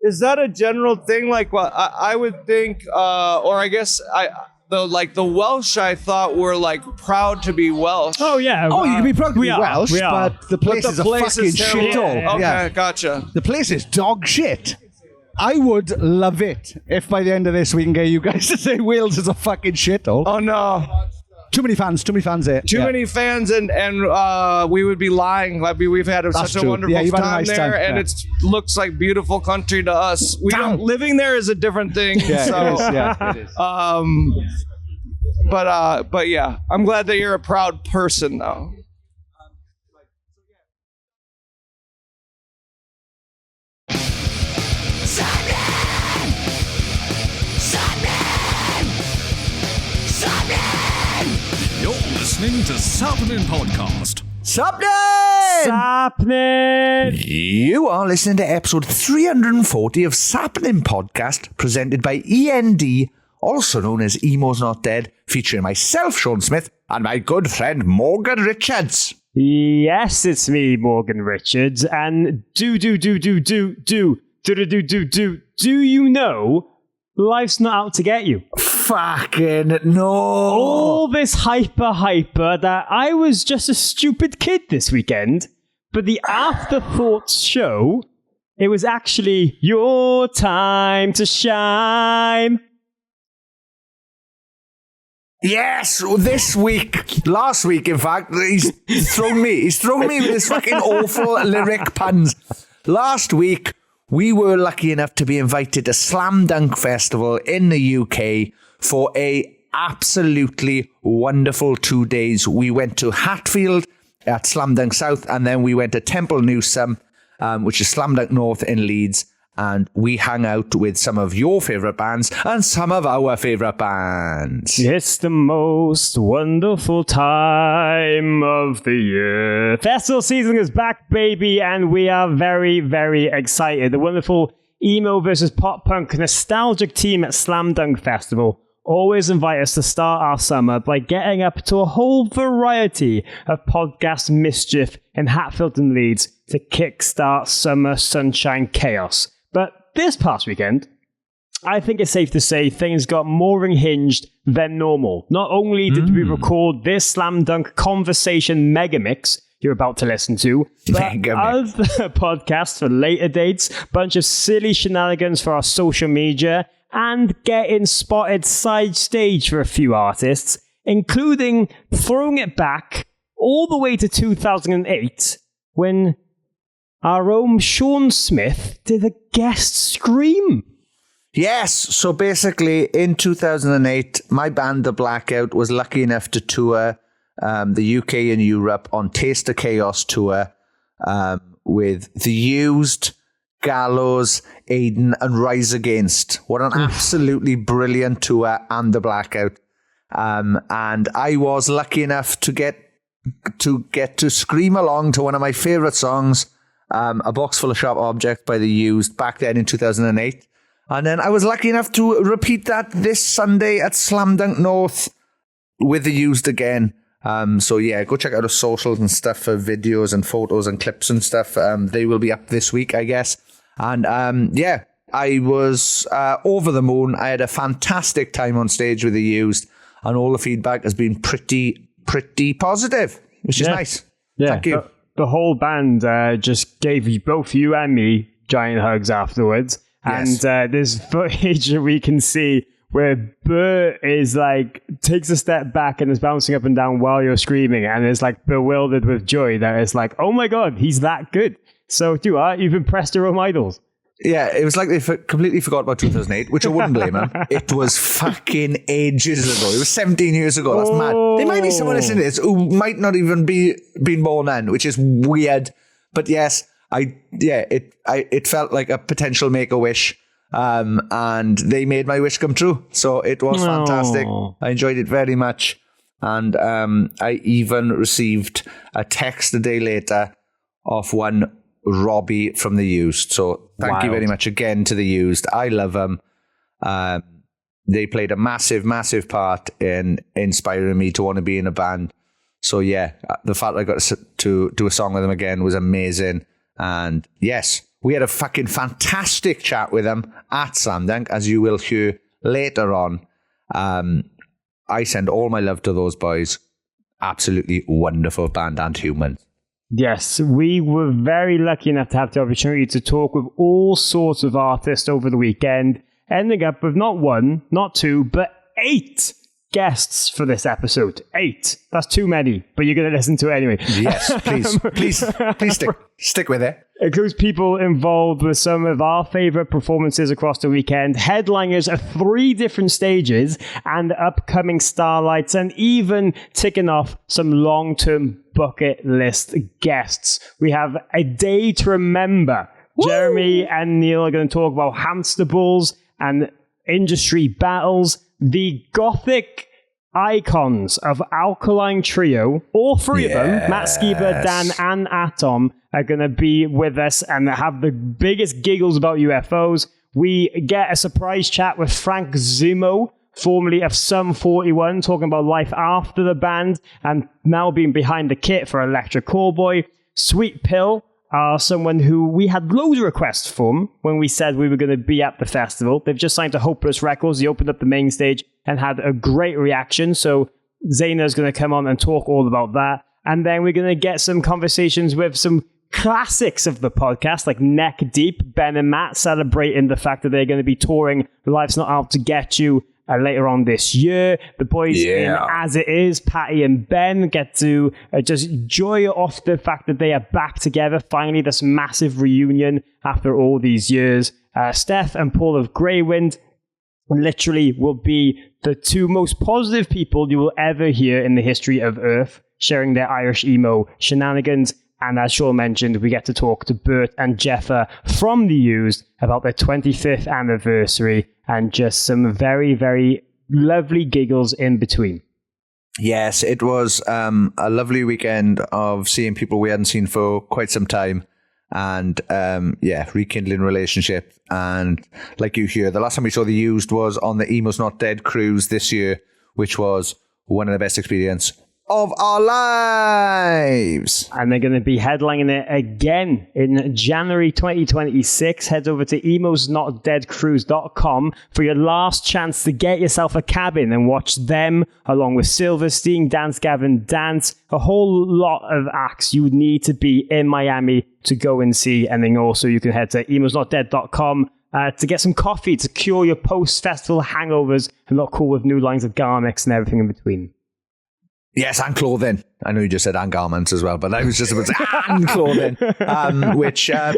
Is that a general thing? Like, well, I would think, or I guess the Welsh I thought were like proud to be Welsh. Oh yeah. Oh, you can be proud to be Welsh, We are. but the place is a fucking shithole. Okay, gotcha. The place is dog shit. I would love it if by the end of this we can get you guys to say Wales is a fucking shithole. Oh no. Too many fans there. Too many fans, and we would be lying. I mean, we've had such a true. wonderful Yeah, you've had a time nice there, time. and it looks like beautiful country to us. Living there is a different thing. Yeah, so, it is. Yeah, it is. But yeah, I'm glad that you're a proud person, though. You're listening to Sappenin Podcast. Sappenin! You are listening to episode 340 of Sappenin Podcast, presented by END, also known as Emo's Not Dead, featuring myself, Sean Smith, and my good friend Morgan Richards. Yes, it's me, Morgan Richards, and do you know life's not out to get you? Fucking no. All this hyper that I was just a stupid kid this weekend, but the afterthoughts show it was actually your time to shine. Yes, this week, last week, in fact, he's thrown me with his fucking awful lyric puns. Last week, we were lucky enough to be invited to Slam Dunk Festival in the UK for a absolutely wonderful 2 days. We went to Hatfield at Slam Dunk South, and then we went to Temple Newsome, which is Slam Dunk North in Leeds, and we hung out with some of your favourite bands and some of our favourite bands. It's the most wonderful time of the year. Festival season is back, baby, and we are very, very excited. The wonderful emo versus pop punk nostalgic team at Slam Dunk Festival always invite us to start our summer by getting up to a whole variety of podcast mischief in Hatfield and Leeds to kickstart summer sunshine chaos. But this past weekend, I think it's safe to say things got more unhinged than normal. Not only did we record this Slam Dunk conversation megamix you're about to listen to, but other podcasts for later dates, bunch of silly shenanigans for our social media, and getting spotted side stage for a few artists, including throwing it back all the way to 2008 when our own Sean Smith did a guest scream. Yes, so basically in 2008, my band, The Blackout, was lucky enough to tour the UK and Europe on Taste of Chaos tour with The Used, Gallows, Aiden, and Rise Against. What an absolutely brilliant tour, and The Blackout. And I was lucky enough to get to scream along to one of my favourite songs, A Box Full of Sharp Objects by The Used, back then in 2008. And then I was lucky enough to repeat that this Sunday at Slam Dunk North with The Used again. So yeah, go check out our socials and stuff for videos and photos and clips and stuff. They will be up this week, I guess. And yeah, I was over the moon. I had a fantastic time on stage with The Used, and all the feedback has been pretty positive, which is nice. Yeah, thank you. The whole band just gave both you and me giant hugs afterwards. Yes. And there's footage that we can see where Bert is like, takes a step back and is bouncing up and down while you're screaming, and is like bewildered with joy that it's like, oh my God, he's that good. So, you've impressed your own idols. Yeah, it was like they completely forgot about 2008, which I wouldn't blame them. It was fucking ages ago. It was 17 years ago. That's mad. There might be someone listening to this who might not even been born then, which is weird. But yes, it felt like a potential Make-A-Wish. And they made my wish come true. So it was fantastic. I enjoyed it very much. And I even received a text a day later of one Robbie from The Used. So thank you very much again to The Used. I love them. They played a massive, massive part in inspiring me to want to be in a band. So yeah, the fact I got to do a song with them again was amazing. And yes, We had a fucking fantastic chat with them at Slam Dunk, as you will hear later on. I send all my love to those boys. Absolutely wonderful band and humans. Yes, we were very lucky enough to have the opportunity to talk with all sorts of artists over the weekend, ending up with not 1, not 2, but 8 guests for this episode. 8. That's too many, but you're going to listen to it anyway. Yes, please stick with it. Includes people involved with some of our favourite performances across the weekend, headliners of 3 different stages, and upcoming starlights, and even ticking off some long-term bucket list guests. We have a day to remember. Woo! Jeremy and Neil are going to talk about hamster balls and industry battles, the gothic icons of Alkaline Trio, all 3 of them, Matt Skiba, Dan, and Atom, are going to be with us and have the biggest giggles about UFOs. We get a surprise chat with Frank Zimo, formerly of Sum 41, talking about life after the band and now being behind the kit for Electric Callboy. Sweet Pill are someone who we had loads of requests from when we said we were going to be at the festival. They've just signed to Hopeless Records. They opened up the main stage and had a great reaction. So Zaina's going to come on and talk all about that. And then we're going to get some conversations with some classics of the podcast, like Neck Deep. Ben and Matt celebrating the fact that they're going to be touring Life's Not Out to Get You later on this year. The boys in As It Is, Patty and Ben, get to just joy off the fact that they are back together. Finally, this massive reunion after all these years. Steph and Paul of Greywind literally will be the 2 most positive people you will ever hear in the history of Earth, sharing their Irish emo shenanigans. And as Sean mentioned, we get to talk to Bert and Jeffa from The Used about their 25th anniversary and just some very, very lovely giggles in between. Yes, it was a lovely weekend of seeing people we hadn't seen for quite some time and, rekindling relationship. And like you hear, the last time we saw The Used was on the Emo's Not Dead cruise this year, which was one of the best experiences of our lives. And they're going to be headlining it again in January 2026. Head over to emosnotdeadcruise.com for your last chance to get yourself a cabin and watch them along with Silverstein, Dance Gavin Dance, a whole lot of acts you would need to be in Miami to go and see. And then also you can head to emosnotdead.com to get some coffee to cure your post-festival hangovers and look cool with new lines of garments and everything in between. Yes, and clothing. I know you just said and garments as well, but I was just about to say and clothing.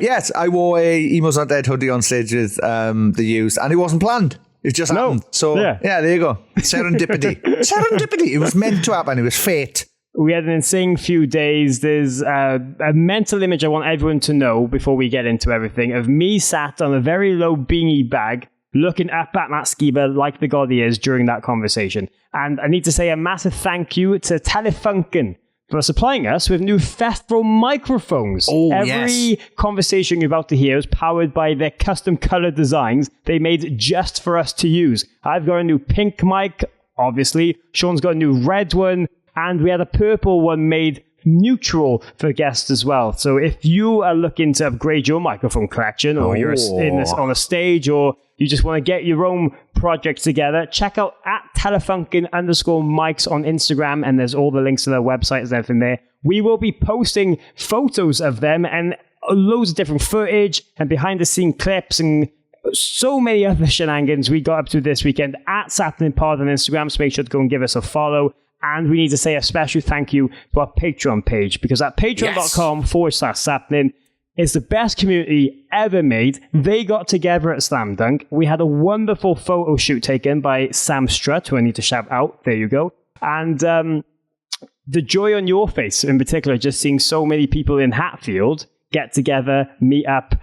Yes, I wore a Emo's Not Dead hoodie on stage with The Used, and it wasn't planned. It just happened. So, yeah, there you go. Serendipity. It was meant to happen. It was fate. We had an insane few days. There's a mental image I want everyone to know before we get into everything of me sat on a very low beanie bag looking up at Matt Skiba like the god he is during that conversation. And I need to say a massive thank you to Telefunken for supplying us with new festival microphones. Every conversation you're about to hear is powered by their custom color designs they made just for us to use. I've got a new pink mic, obviously. Sean's got a new red one. And we had a purple one made neutral for guests as well. So if you are looking to upgrade your microphone collection, or you're on a stage, or you just want to get your own project together, check out at Telefunken_mics on Instagram, and there's all the links to their website and everything there. We will be posting photos of them and loads of different footage and behind the scene clips and so many other shenanigans we got up to this weekend at Sappenin Pod on Instagram, so make sure to go and give us a follow. And we need to say a special thank you to our Patreon page, because at patreon.com/Sappenin is the best community ever made. They got together at Slam Dunk. We had a wonderful photo shoot taken by Sam Strutt, who I need to shout out. There you go. And the joy on your face, in particular, just seeing so many people in Hatfield get together, meet up,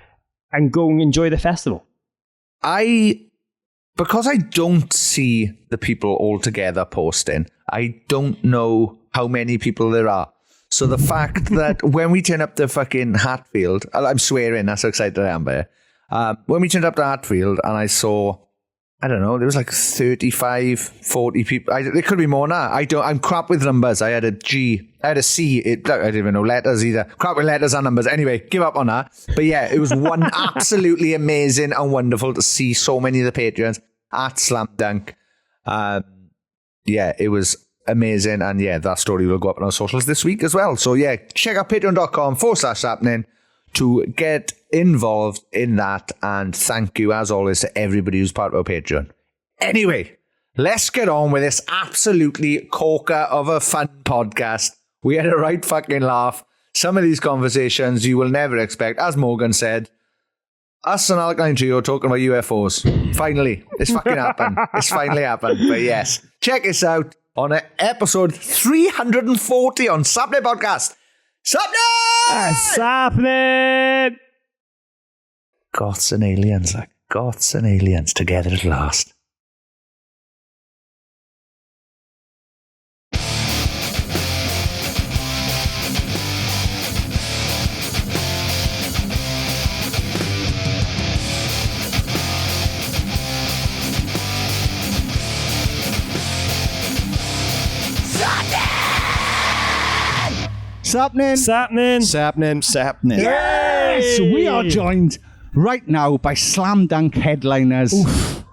and go and enjoy the festival. Because I don't see the people all together posting, I don't know how many people there are. So the fact that when we turn up to fucking Hatfield, I'm swearing, that's how excited I am by it. When we turned up to Hatfield and I saw I don't know, there was like 35, 40 people. There could be more now. I'm crap with numbers. I had a G, I had a C. I didn't even know letters either. Crap with letters and numbers. Anyway, give up on that. But yeah, it was one absolutely amazing and wonderful to see so many of the Patreons at Slam Dunk. Yeah, it was amazing. And yeah, that story will go up on our socials this week as well. So yeah, check out patreon.com/Sappenin to get involved in that, and thank you as always to everybody who's part of our Patreon. Anyway, let's get on with this absolutely corker of a fun podcast. We had a right fucking laugh. Some of these conversations you will never expect. As Morgan said, us and Alkaline Trio talking about UFOs. Finally, it's fucking happened. It's finally happened. But yes, check us out on episode 340 on Sappenin Podcast. Sappenin! Sappenin! Goths and aliens, like goths and aliens together at last. Sappenin. Yes, we are joined right now by Slam Dunk headliners. Oof.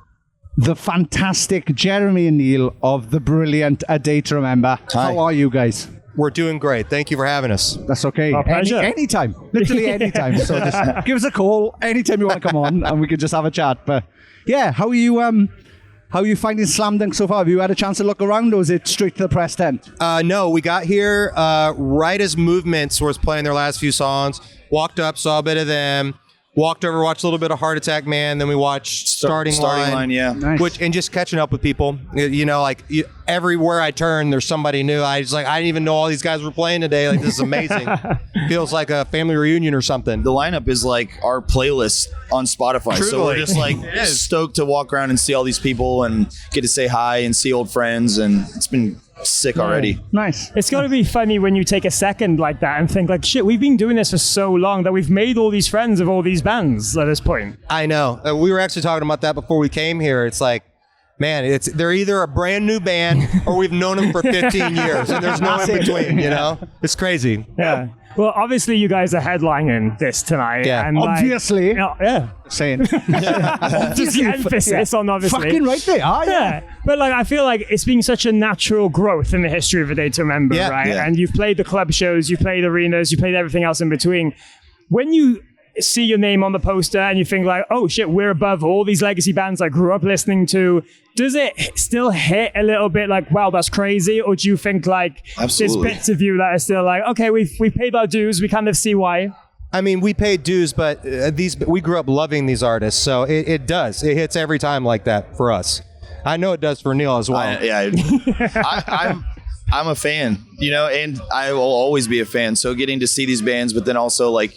The fantastic Jeremy and Neil of the brilliant A Day to Remember. Hi. How are you guys? We're doing great. Thank you for having us. That's okay. Our pleasure. Anytime. Literally anytime. So just give us a call anytime you want to come on and we can just have a chat. But yeah, how are you finding Slam Dunk so far? Have you had a chance to look around, or is it straight to the press tent? No, we got here right as Movements was playing their last few songs. Walked up, saw a bit of them. Walked over, watched a little bit of Heart Attack Man. Then we watched Starting Line. Yeah. Nice. And just catching up with people. You know, like everywhere I turn, there's somebody new. I didn't even know all these guys were playing today. Like, this is amazing. Feels like a family reunion or something. The lineup is like our playlist on Spotify. Truly. So we're just like stoked to walk around and see all these people and get to say hi and see old friends. And it's been sick already. Nice. It's got to be funny when you take a second like that and think like, shit, we've been doing this for so long that we've made all these friends of all these bands at this point. I know. We were actually talking about that before we came here. It's like, man, they're either a brand new band or we've known them for 15 years and there's no in between, you know? It's crazy. Yeah. Well, obviously you guys are headlining this tonight. Yeah. And Obviously. yeah. Saying. Just the emphasis on obviously. Fucking right they are. Yeah. But like, I feel like it's been such a natural growth in the history of A Day to Remember, Yeah, right? yeah. And you've played the club shows, you've played arenas, you played everything else in between. When you see your name on the poster and you think like, oh shit, we're above all these legacy bands I grew up listening to, does it still hit a little bit like, wow, that's crazy? Or do you think like Absolutely. there's bits of you that are still like, okay, we've paid our dues, we kind of see why? I mean, we paid dues, but we grew up loving these artists, so it does. It hits every time like that for us. I know it does for Neil as well. I'm a fan, you know, and I will always be a fan. So getting to see these bands, but then also like,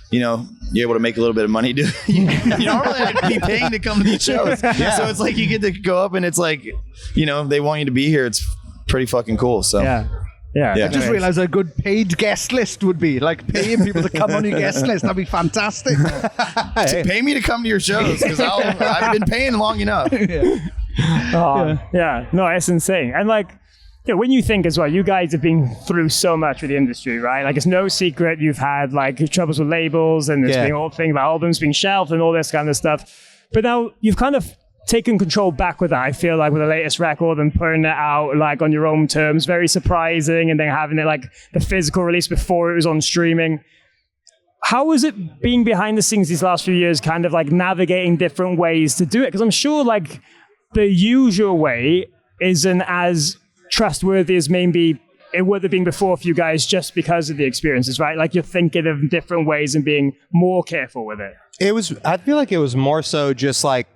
you know, you're able to make a little bit of money. You normally I'd be paying to come to these shows. Yeah. So it's like you get to go up and it's like, you know, they want you to be here. It's pretty fucking cool. So Yeah. Yeah. Just realised a good paid guest list would be like paying people to come on your guest list. That'd be fantastic. pay me to come to your shows because I've been paying long enough. Yeah, no, it's insane. And like, yeah, when you think as well, you guys have been through so much with the industry, right? Like, it's no secret you've had like troubles with labels and there's been all thing about albums being shelved and all this kind of stuff. But now you've kind of taken control back with that, I feel like, with the latest record and putting it out like on your own terms. Very surprising. And then having it like the physical release before it was on streaming. How was it being behind the scenes these last few years, kind of like navigating different ways to do it? Because I'm sure like the usual way isn't as trustworthy as maybe it would have been before for you guys just because of the experiences, right? Like you're thinking of different ways and being more careful with it. I feel like it was more so just like,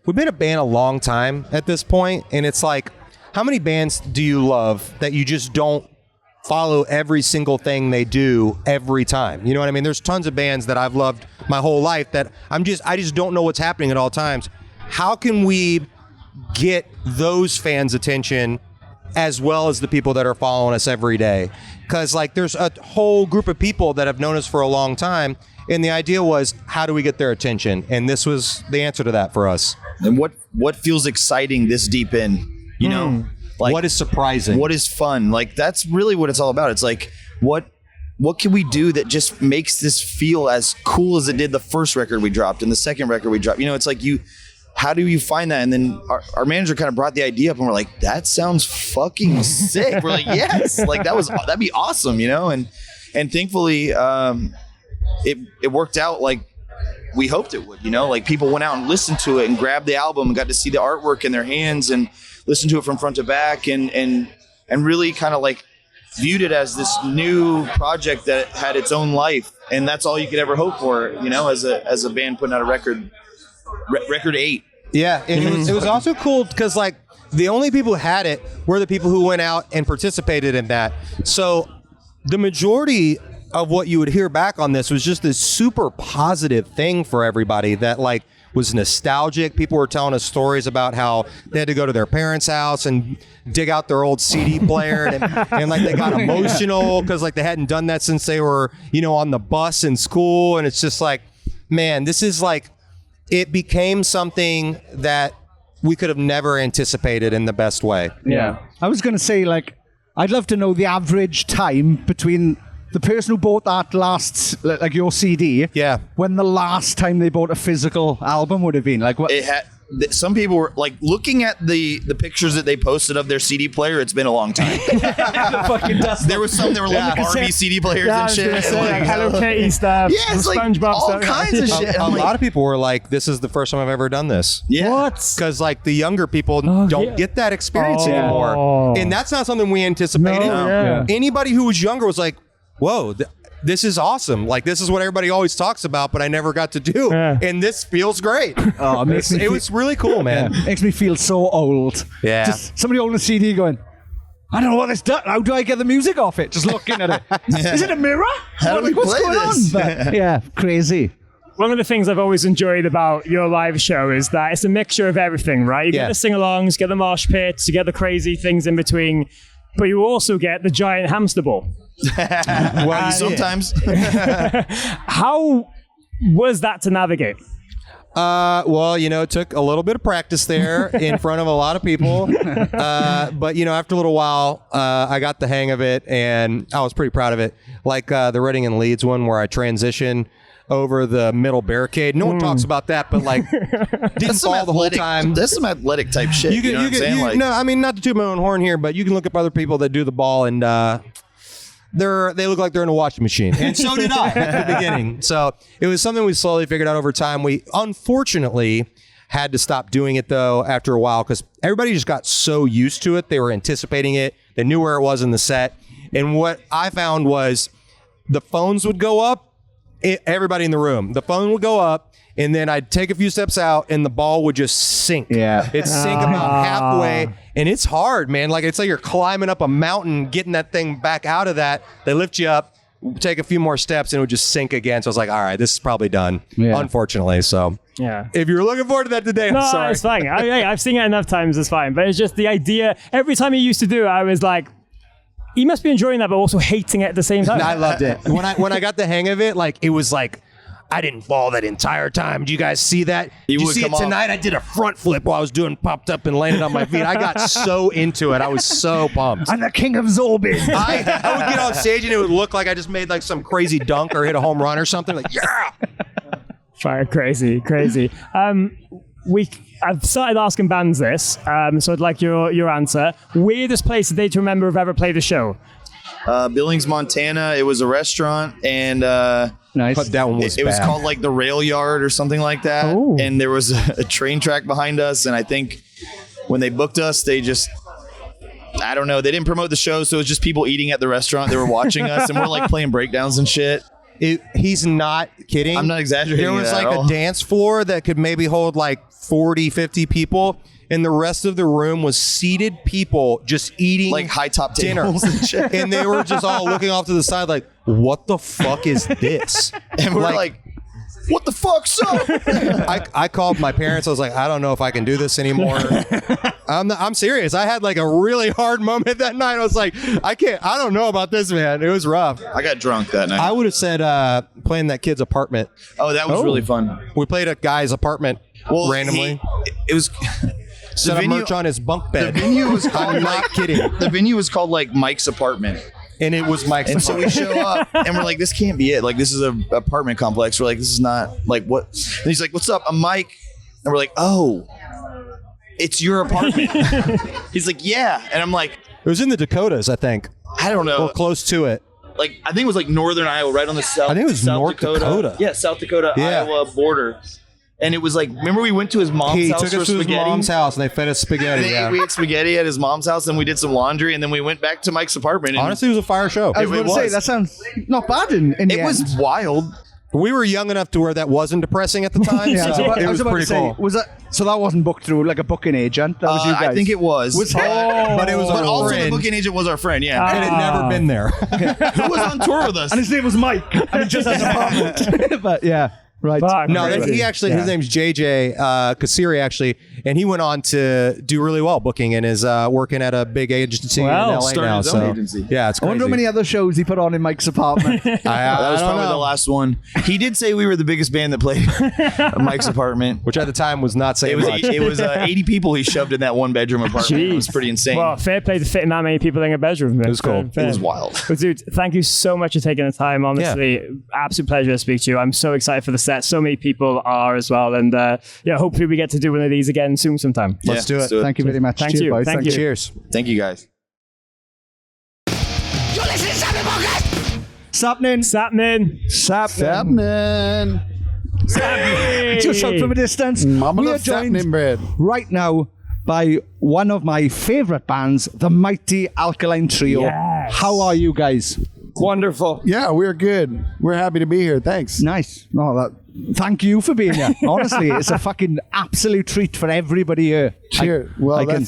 we've been a band a long time at this point, and it's like, how many bands do you love that you just don't follow every single thing they do every time? You know what I mean? There's tons of bands that I've loved my whole life that I just don't know what's happening at all times. How can we get those fans' attention as well as the people that are following us every day? Because like there's a whole group of people that have known us for a long time, and the idea was, how do we get their attention? And this was the answer to that for us. And what feels exciting this deep in, you know? Like, what is surprising? What is fun? Like, that's really what it's all about. It's like, what can we do that just makes this feel as cool as it did the first record we dropped and the second record we dropped? You know, it's like how do you find that? And then our manager kind of brought the idea up and we're like, that sounds fucking sick. We're like, yes, like that'd be awesome, you know? And thankfully, it worked out like we hoped it would, you know? Like, people went out and listened to it and grabbed the album and got to see the artwork in their hands and listen to it from front to back and really kind of like viewed it as this new project that had its own life. And that's all you could ever hope for, you know, as a band putting out a record 8. Yeah. And it was also cool because like the only people who had it were the people who went out and participated in that. So the majority of what you would hear back on this was just this super positive thing for everybody that like was nostalgic. People were telling us stories about how they had to go to their parents' house and dig out their old CD player and like they got emotional because like they hadn't done that since they were, you know, on the bus in school. And it's just like, man, this is like, it became something that we could have never anticipated in the best way. Yeah. I was going to say, like, I'd love to know the average time between the person who bought that last, like your CD, when the last time they bought a physical album would have been. Like, what? Some people were like looking at the pictures that they posted of their CD player. It's been a long time. There was some that were like Barbie CD players and shit. Like Hello Kitty stuff. Yeah, it's like SpongeBob all stuff. kinds of shit. A lot of people were like, this is the first time I've ever done this. Yeah. What? Because like the younger people don't get that experience anymore. And that's not something we anticipated. No. Anybody who was younger was like, whoa, this is awesome. Like, this is what everybody always talks about, but I never got to do. Yeah. And this feels great. Oh, it was really cool, man. Yeah. Makes me feel so old. Yeah. Just somebody holding a CD going, I don't know what this does. How do I get the music off it? Just looking at it. Is it a mirror? How do we What's play going this? on? But, yeah, crazy. One of the things I've always enjoyed about your live show is that it's a mixture of everything, right? You get the sing-alongs, you get the mosh pits, you get the crazy things in between, but you also get the giant hamster ball. Well, sometimes. How was that to navigate? Well, you know, it took a little bit of practice there in front of a lot of people. But, you know, after a little while, I got the hang of it and I was pretty proud of it. Like the Reading and Leeds one where I transitioned over the middle barricade. No one talks about that, but like didn't fall the whole time. That's some athletic type shit. You know what I'm saying? No, I mean, not to toot my own horn here, but you can look up other people that do the ball and they look like they're in a washing machine. And so did I at the beginning. So it was something we slowly figured out over time. We unfortunately had to stop doing it though after a while because everybody just got so used to it. They were anticipating it. They knew where it was in the set. And what I found was the phones would go up. Everybody in the room, the phone would go up and then I'd take a few steps out and the ball would just sink. Yeah. It'd sink about halfway and it's hard, man. Like it's like you're climbing up a mountain, getting that thing back out of that. They lift you up, take a few more steps and it would just sink again. So I was like, all right, this is probably done, unfortunately. So if you're looking forward to that today, I'm sorry. It's fine. I've seen it enough times, it's fine. But it's just the idea, every time you used to do it, I was like, you must be enjoying that, but also hating it at the same time. I loved it. When I got the hang of it, like it was like I didn't fall that entire time. Do you guys see that? Did you see it tonight? I did a front flip while I was popped up and landed on my feet. I got so into it. I was so pumped. I'm the king of Zorbin. I would get on stage and it would look like I just made like some crazy dunk or hit a home run or something. Like Fire, crazy. I've started asking bands this, so I'd like your answer. Weirdest place that they to remember have ever played a show? Billings, Montana. It was a restaurant, and nice. But that one was it was called like the Rail Yard or something like that. Ooh. And there was a train track behind us, and I think when they booked us, they just, I don't know, they didn't promote the show, so it was just people eating at the restaurant. They were watching us, and we're like playing breakdowns and shit. He's not kidding. I'm not exaggerating. There was like a dance floor that could maybe hold like 40, 50 people. And the rest of the room was seated people just eating like high top dinner. tables and shit. And they were just all looking off to the side like, what the fuck is this? And we're like what the fuck's up? I called my parents. I was like, I don't know if I can do this anymore. I'm serious. I had like a really hard moment that night. I was like, I don't know about this, man. It was rough. I got drunk that night. I would have said Oh, playing that kid's apartment. Oh, that was really fun. We played a guy's apartment randomly. it was. Set up merch on his bunk bed. The venue was called. I'm not kidding. The venue was called like Mike's apartment. And it was Mike's And so we show up and we're like, this can't be it. Like, this is an apartment complex. We're like, this is not like what? And he's like, what's up? I'm Mike. And we're like, oh, it's your apartment. He's like, yeah. And I'm like, It was in the Dakotas, I think. I don't know. Or close to it. Like, I think it was like northern Iowa, right on the south. I think it was South North Dakota. Yeah, South Dakota, Yeah. Iowa border. And it was like, remember we went to his mom's He house took for us to his spaghetti? mom's house and they fed us spaghetti. And Yeah. we ate spaghetti at his mom's house, and we did some laundry, and then we went back to Mike's apartment. And Honestly, it was a fire show. I was It going to say, was. that sounds not bad in the it end. was wild. We were young enough to where that wasn't depressing at the time. Yeah, so so it I was about to pretty say, cool. was that so? That wasn't booked through like a booking agent. That was you guys. I think it was. But it was But our also the friend. booking agent was our friend, yeah. And had never been there. Who was on tour with us? and his name was Mike, and he just had an apartment. But yeah, right. Fuck. No, Crazy. he actually, his name's JJ Kasiri, actually, and he went on to do really well booking and is working at a big agency Wow. in LA Started now. his own So agency. yeah, it's I crazy. wonder how many other shows he put on in Mike's apartment. That was I don't probably know. the last one. He did say we were the biggest band that played at Mike's apartment. Which at the time was not saying much. It was 80 people he shoved in that one bedroom apartment. It was pretty insane. Well, fair play to fitting that many people in a bedroom. It was cool. It was wild. But dude, thank you so much for taking the time. Honestly, absolute pleasure to speak to you. I'm so excited for the set. So many people are as well. And yeah, hopefully we get to do one of these again soon sometime. Let's do it. Thank you very much. Thank Cheers, you. boys. Thank you. Cheers. Thank you guys. Sappenin. Sappenin. Just out from a distance. Mama We are loves joined Sappenin bread. right now by one of my favourite bands, the Mighty Alkaline Trio. Yes. How are you guys? Wonderful. Yeah, we're good. We're happy to be here. Thanks. Nice. Thank you for being here. Honestly, it's a fucking absolute treat for everybody here. Cheers. Well, I can-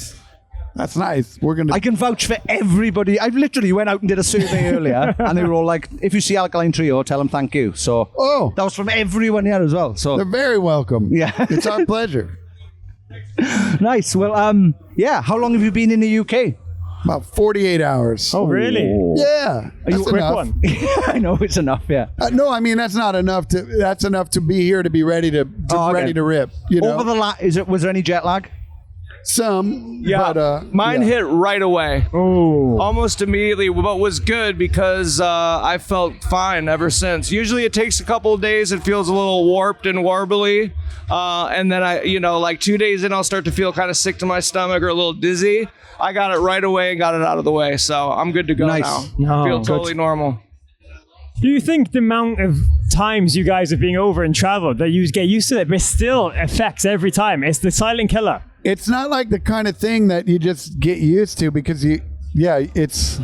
that's nice. We're gonna. I can vouch for everybody. I literally went out and did a survey earlier, and they were all like, "If you see Alkaline Trio, tell them thank you." So, that was from everyone here as well. So, They're very welcome. Yeah. It's our pleasure. nice. Well, yeah. How long have you been in the UK? About 48 hours. Oh, really? Yeah. You That's quick enough. one. I know it's enough. Yeah. No, I mean that's not enough to. That's enough to be here to be ready to Oh, okay. ready to rip. You know, Over the was there any jet lag? some. Yeah, But, mine yeah. hit right away. Oh. Almost immediately, but was good because I felt fine ever since. Usually it takes a couple of days. It feels a little warped and warbly. And then like 2 days in, I'll start to feel kind of sick to my stomach or a little dizzy. I got it right away and got it out of the way. So I'm good to go Nice. now. No, Feel good. totally normal. Do you think the amount of times you guys have been over and traveled that you get used to it, but it still affects every time? It's the silent killer. It's not like the kind of thing that you just get used to because it's It's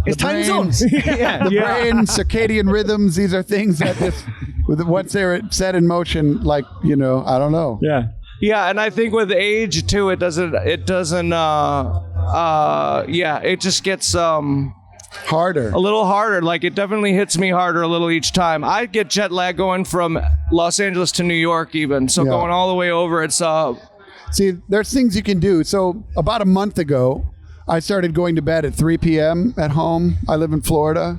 the time brain- zones. yeah. The brain, circadian rhythms. These are things that just once they're set in motion, like I don't know. Yeah. Yeah, and I think with age too, it just gets Harder. a little harder. Like it definitely hits me harder a little each time. I get jet lag going from Los Angeles to New York even. So Yeah. going all the way over, it's See, there's things you can do. So about a month ago, I started going to bed at 3 p.m. at home. I live in Florida,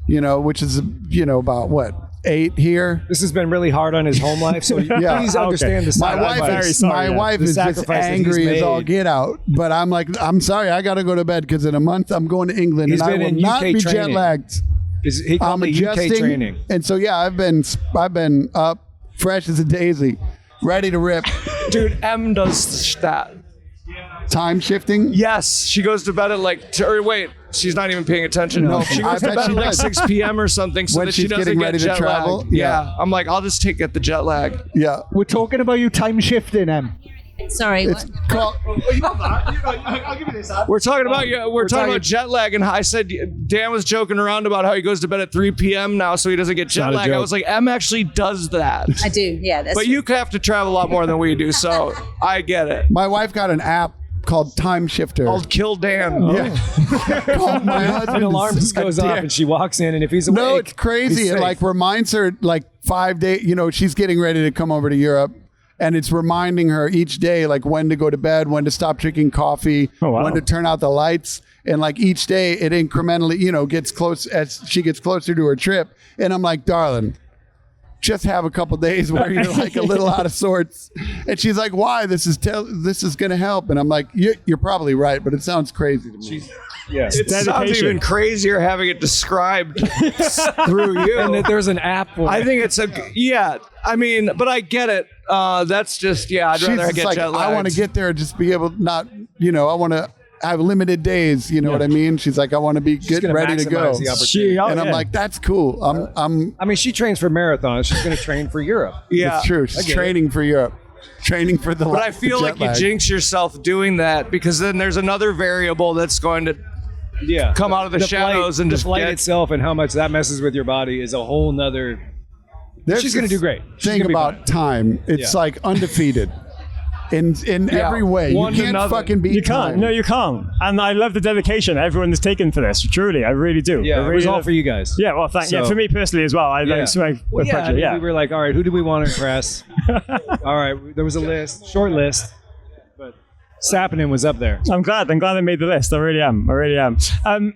which is about what, 8 here. This has been really hard on his home life, so Yeah. please understand the My wife, very is, sorry, my yeah. wife The is just sacrifice that angry he's as all made. get out. But I'm like, I'm sorry, I got to go to bed because in a month I'm going to England He's and I been will in not UK be jet training. lagged. He called I'm it UK adjusting, training. and so yeah, I've been up, fresh as a daisy, ready to rip. dude, M does that. Time shifting. Yes, she goes to bed at she's not even paying attention. No, She I goes to bet bed she at like does. 6 p.m. or something so When that she she's doesn't getting get ready to jet travel? lag. Yeah. I'm like, I'll just get the jet lag. Yeah, We're talking about you time shifting, Em. Sorry, it's what? called. I'll give you this. We're talking about we're talking about jet lag, and I said Dan was joking around about how he goes to bed at 3 p.m. now so he doesn't get jet not a lag. I joke. was like, M actually does that. I do, yeah. That's But you have to travel a lot more than we do, so I get it. My wife got an app called Time Shifter. I'll kill Dan. Yeah. Called my An husband. alarm just goes off, and she walks in, and if he's awake, No, it's crazy. he's It safe. like reminds her like 5 days. She's getting ready to come over to Europe, and it's reminding her each day like when to go to bed, when to stop drinking coffee, Oh, wow. when to turn out the lights, and like each day it incrementally gets close as she gets closer to her trip. And I'm like, darling, just have a couple days where you're like a little out of sorts. And she's like, why? This is going to help. And I'm like, you're probably right, but it sounds crazy to me. It sounds even crazier having it described through you. And that there's an app for I it. think it's I mean, but I get it. That's just, I'd She's rather just get like, jet lagged. I want to get there and just be able not, I want to have limited days. You know what I mean? She's like, I want to be gonna ready to go. maximize the opportunity. And I'm like, that's cool. I mean, she trains for marathons. She's going to train for Europe. Yeah. It's true. She's training for Europe. Training for the But I feel like you jinx yourself doing that because then there's another variable that's going to come out of the shadows and the just flight get... itself and how much that messes with your body is a whole nother. She's going to do great. She's Thing gonna be about fine. time, it's like undefeated in every way. One You to can't nothing. fucking beat You can't. time. No, you can't. And I love the dedication everyone has taken for this. Truly, I really do. Yeah, I it really was all love- for you guys. Yeah, well, thank So- for me personally as well. I Yeah. it's my Well, pleasure. I mean, Yeah. we were like, all right, who do we want to impress? All right, there was a list, short list, but Sappenin was up there. I'm glad I made the list. I really am.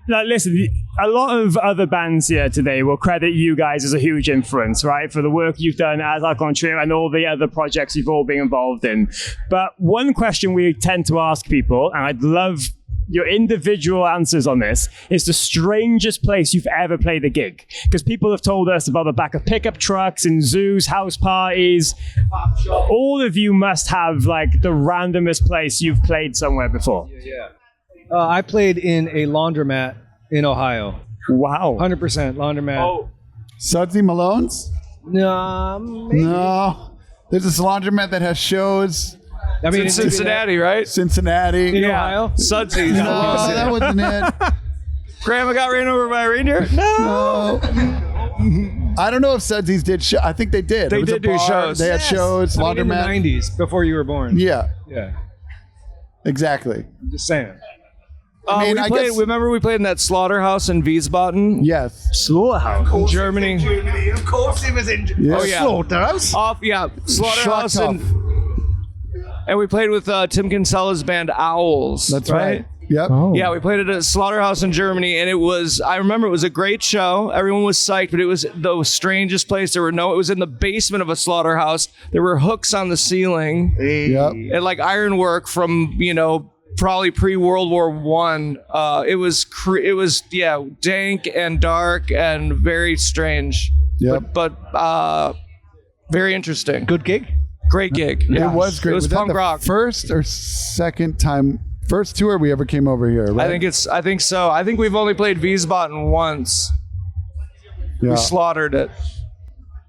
Now, listen, a lot of other bands here today will credit you guys as a huge influence, right? For the work you've done as Alkaline Trio and all the other projects you've all been involved in. But one question we tend to ask people, and I'd love your individual answers on this, is the strangest place you've ever played a gig. Because people have told us about the back of pickup trucks, in zoos, house parties. All of you must have like the randomest place you've played somewhere before. Yeah. I played in a laundromat in Ohio. Wow. 100% laundromat. Oh. Sudsy Malone's? No, maybe. No. There's this laundromat that has shows. I mean, It's in Cincinnati, right? Cincinnati. In Ohio? Sudsy's. No, that wasn't it. Grandma got ran over by a reindeer? No. I don't know if Sudsy's did shows. I think they did. They It was a did do bar. shows. They had shows, I mean, in the laundromat. 90s, before you were born. Yeah, Yeah. exactly. Just saying. I mean, I guess- Remember we played in that slaughterhouse in Wiesbaden? Yes. Slaughterhouse. In Germany. Of course he was in Yeah. Oh, yeah. Slaughterhouse. Slaughterhouse Schlockhoff. and we played with Tim Kinsella's band Owls. That's right. Yep. Yeah, we played at a slaughterhouse in Germany, and I remember it was a great show. Everyone was psyched, but it was the strangest place. It was in the basement of a slaughterhouse. There were hooks on the ceiling Yep. and like ironwork from, probably pre-World War One. It was dank and dark and very strange. Yep. But very interesting. Good gig. Great gig. It was great. It was that punk the rock. First or second time, first tour we ever came over here, right? I think so. I think we've only played Wiesbaden once. Yeah. We slaughtered it.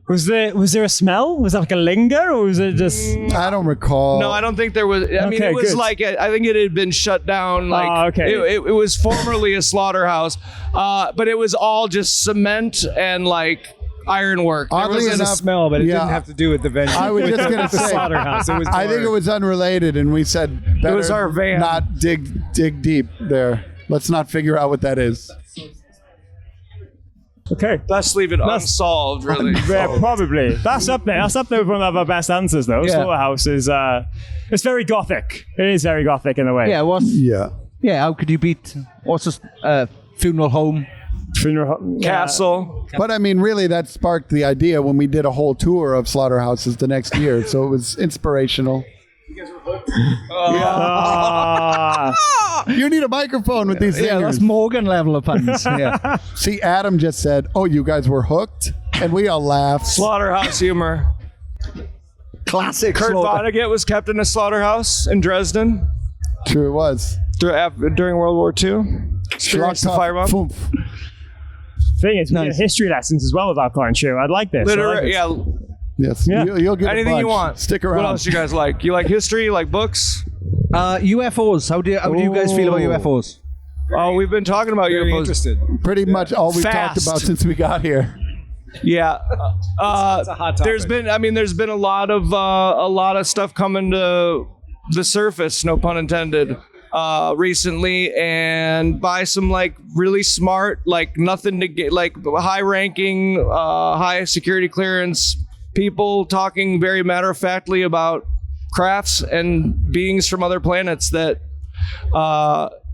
Was there a smell? Was that like a linger, or was it just? I don't recall. No, I don't think there was. I mean, Okay, it was good. like I think it had been shut down. Like okay. it was formerly a slaughterhouse, but it was all just cement and like ironwork. There Oddly was It was a enough, smell, but it yeah. didn't have to do with the venue. I was just going to the say, slaughterhouse. It was I think it was unrelated, and we said better was our van. not dig deep there. Let's not figure out what that is. Okay. Let's leave it unsolved, really. Yeah, probably. That's up there. That's up there with one of our best answers, though. Yeah. Slaughterhouse is it's very gothic. It is very gothic in a way. Yeah, Yeah. how could you beat what's this funeral home? Funeral Castle. But I mean, really, that sparked the idea when we did a whole tour of slaughterhouses the next year. So it was inspirational. Ah. You need a microphone with these Yeah, singers. that's Morgan level of puns. Yeah. See, Adam just said, "Oh, you guys were hooked," and we all laughed. Slaughterhouse humor. Classic. Kurt Vonnegut was kept in a slaughterhouse in Dresden True, it was. during World War II. Experienced the fire bomb. Boom. Thing is, we get history lessons as well with Alkaline Trio. I'd like this. I like Literally, this. yeah. Yes, Yeah. you'll get a Anything you bunch. want. Stick around. What else you guys like? You like history? You like books? UFOs. How do you guys feel about UFOs? Oh, we've been talking about very UFOs. interested. Pretty much all we've talked Fast. about since we got here. Yeah, It's a hot topic. there's been a lot of stuff coming to the surface, no pun intended, recently, and by some like really smart, like nothing to get, like high ranking, high security clearance people talking very matter of factly about crafts and beings from other planets that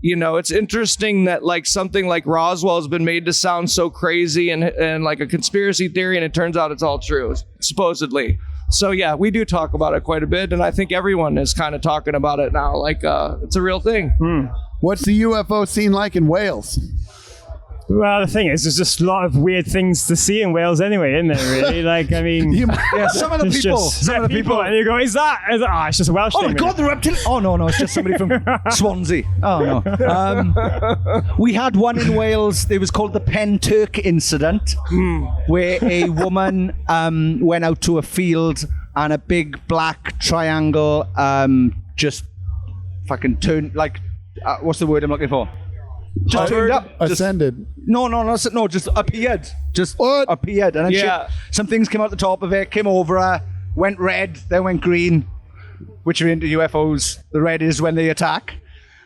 it's interesting that like something like Roswell has been made to sound so crazy and like a conspiracy theory, and it turns out it's all true, supposedly. So yeah, we do talk about it quite a bit, and I think everyone is kind of talking about it now. Like it's a real thing. What's the UFO scene like in Wales? Well, the thing is, there's just a lot of weird things to see in Wales anyway, isn't there, really? Like, I mean... some of the it's people. just- Some of the people. And you go, is that? It's just a Welsh Oh thing. my God, the reptilian! Oh no, it's just somebody from Swansea. Oh no. We had one in Wales. It was called the Penturk incident, where a woman went out to a field and a big black triangle just fucking turned like what's the word I'm looking for? Just turned up. Ascended. No, just appeared. Just appeared. And then some things came out the top of it, came over her, went red, then went green, which are into UFOs. The red is when they attack.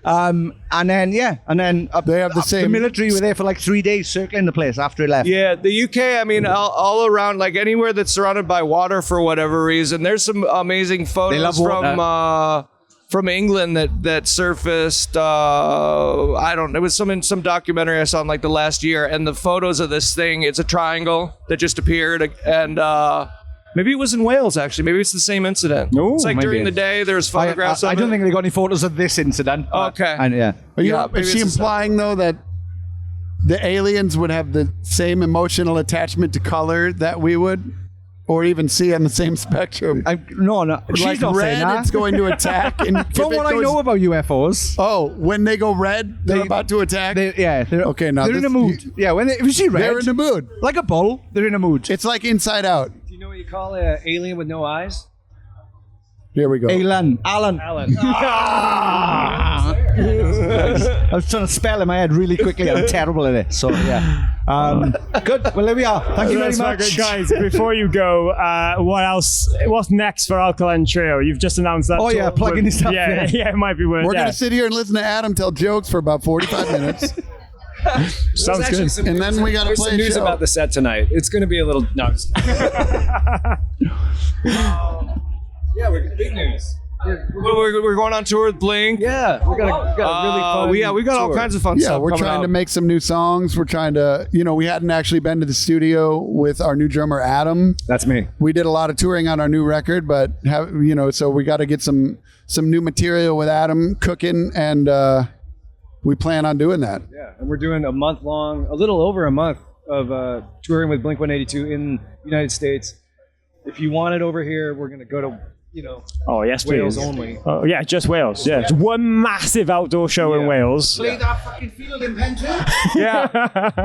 And then they have the same. The military were there for like 3 days circling the place after it left. Yeah, the UK, I mean, all around, like anywhere that's surrounded by water for whatever reason, there's some amazing photos from England that surfaced. It was some documentary I saw in like the last year, and the photos of this thing, it's a triangle that just appeared, and maybe it was in Wales actually. Maybe it's the same incident. No, it's like maybe. during the day there's photographs. I don't think they got any photos of this incident. Okay. Is she implying though that the aliens would have the same emotional attachment to color that we would? Or even see on the same spectrum. No. She's Like not saying red, that. it's going to attack. And From what I know about UFOs. Oh, when they go red, they're about to attack? They're Okay, now they're in this- a mood. If you see red, They're in the mood. like a bull, they're in a mood. It's like Inside Out. Do you know what you call an alien with no eyes? Here we go. Alan. Alan. I was trying to spell in my head really quickly. I'm terrible at it. So, yeah. Good. Well, there we are. Thank you very That's much. good. Guys, before you go, what else? What's next for Alkaline Trio? You've just announced that. Oh, yeah, tour plugging with- his stuff, Yeah, yeah. it might be worth We're it. going to sit here and listen to Adam tell jokes for about 45 minutes. Sounds good. And then we got to There's play some a news show. about the set tonight. It's going to be a little... No. Yeah, we're big news. We're going on tour with Blink. Yeah, we got a really fun we got all tour. kinds of fun Yeah, stuff. we're coming trying out. to make some new songs. We're trying to, we hadn't actually been to the studio with our new drummer, Adam. That's me. We did a lot of touring on our new record, but so we got to get some new material with Adam cooking, and we plan on doing that. Yeah, and we're doing a little over a month of touring with Blink-182 in the United States. If you want it over here, we're going to go to, Oh, yes, Wales please. only. Oh, yeah, just Wales. Yeah, it's one massive outdoor show in Wales. Play that fucking field in Penturk. Yeah.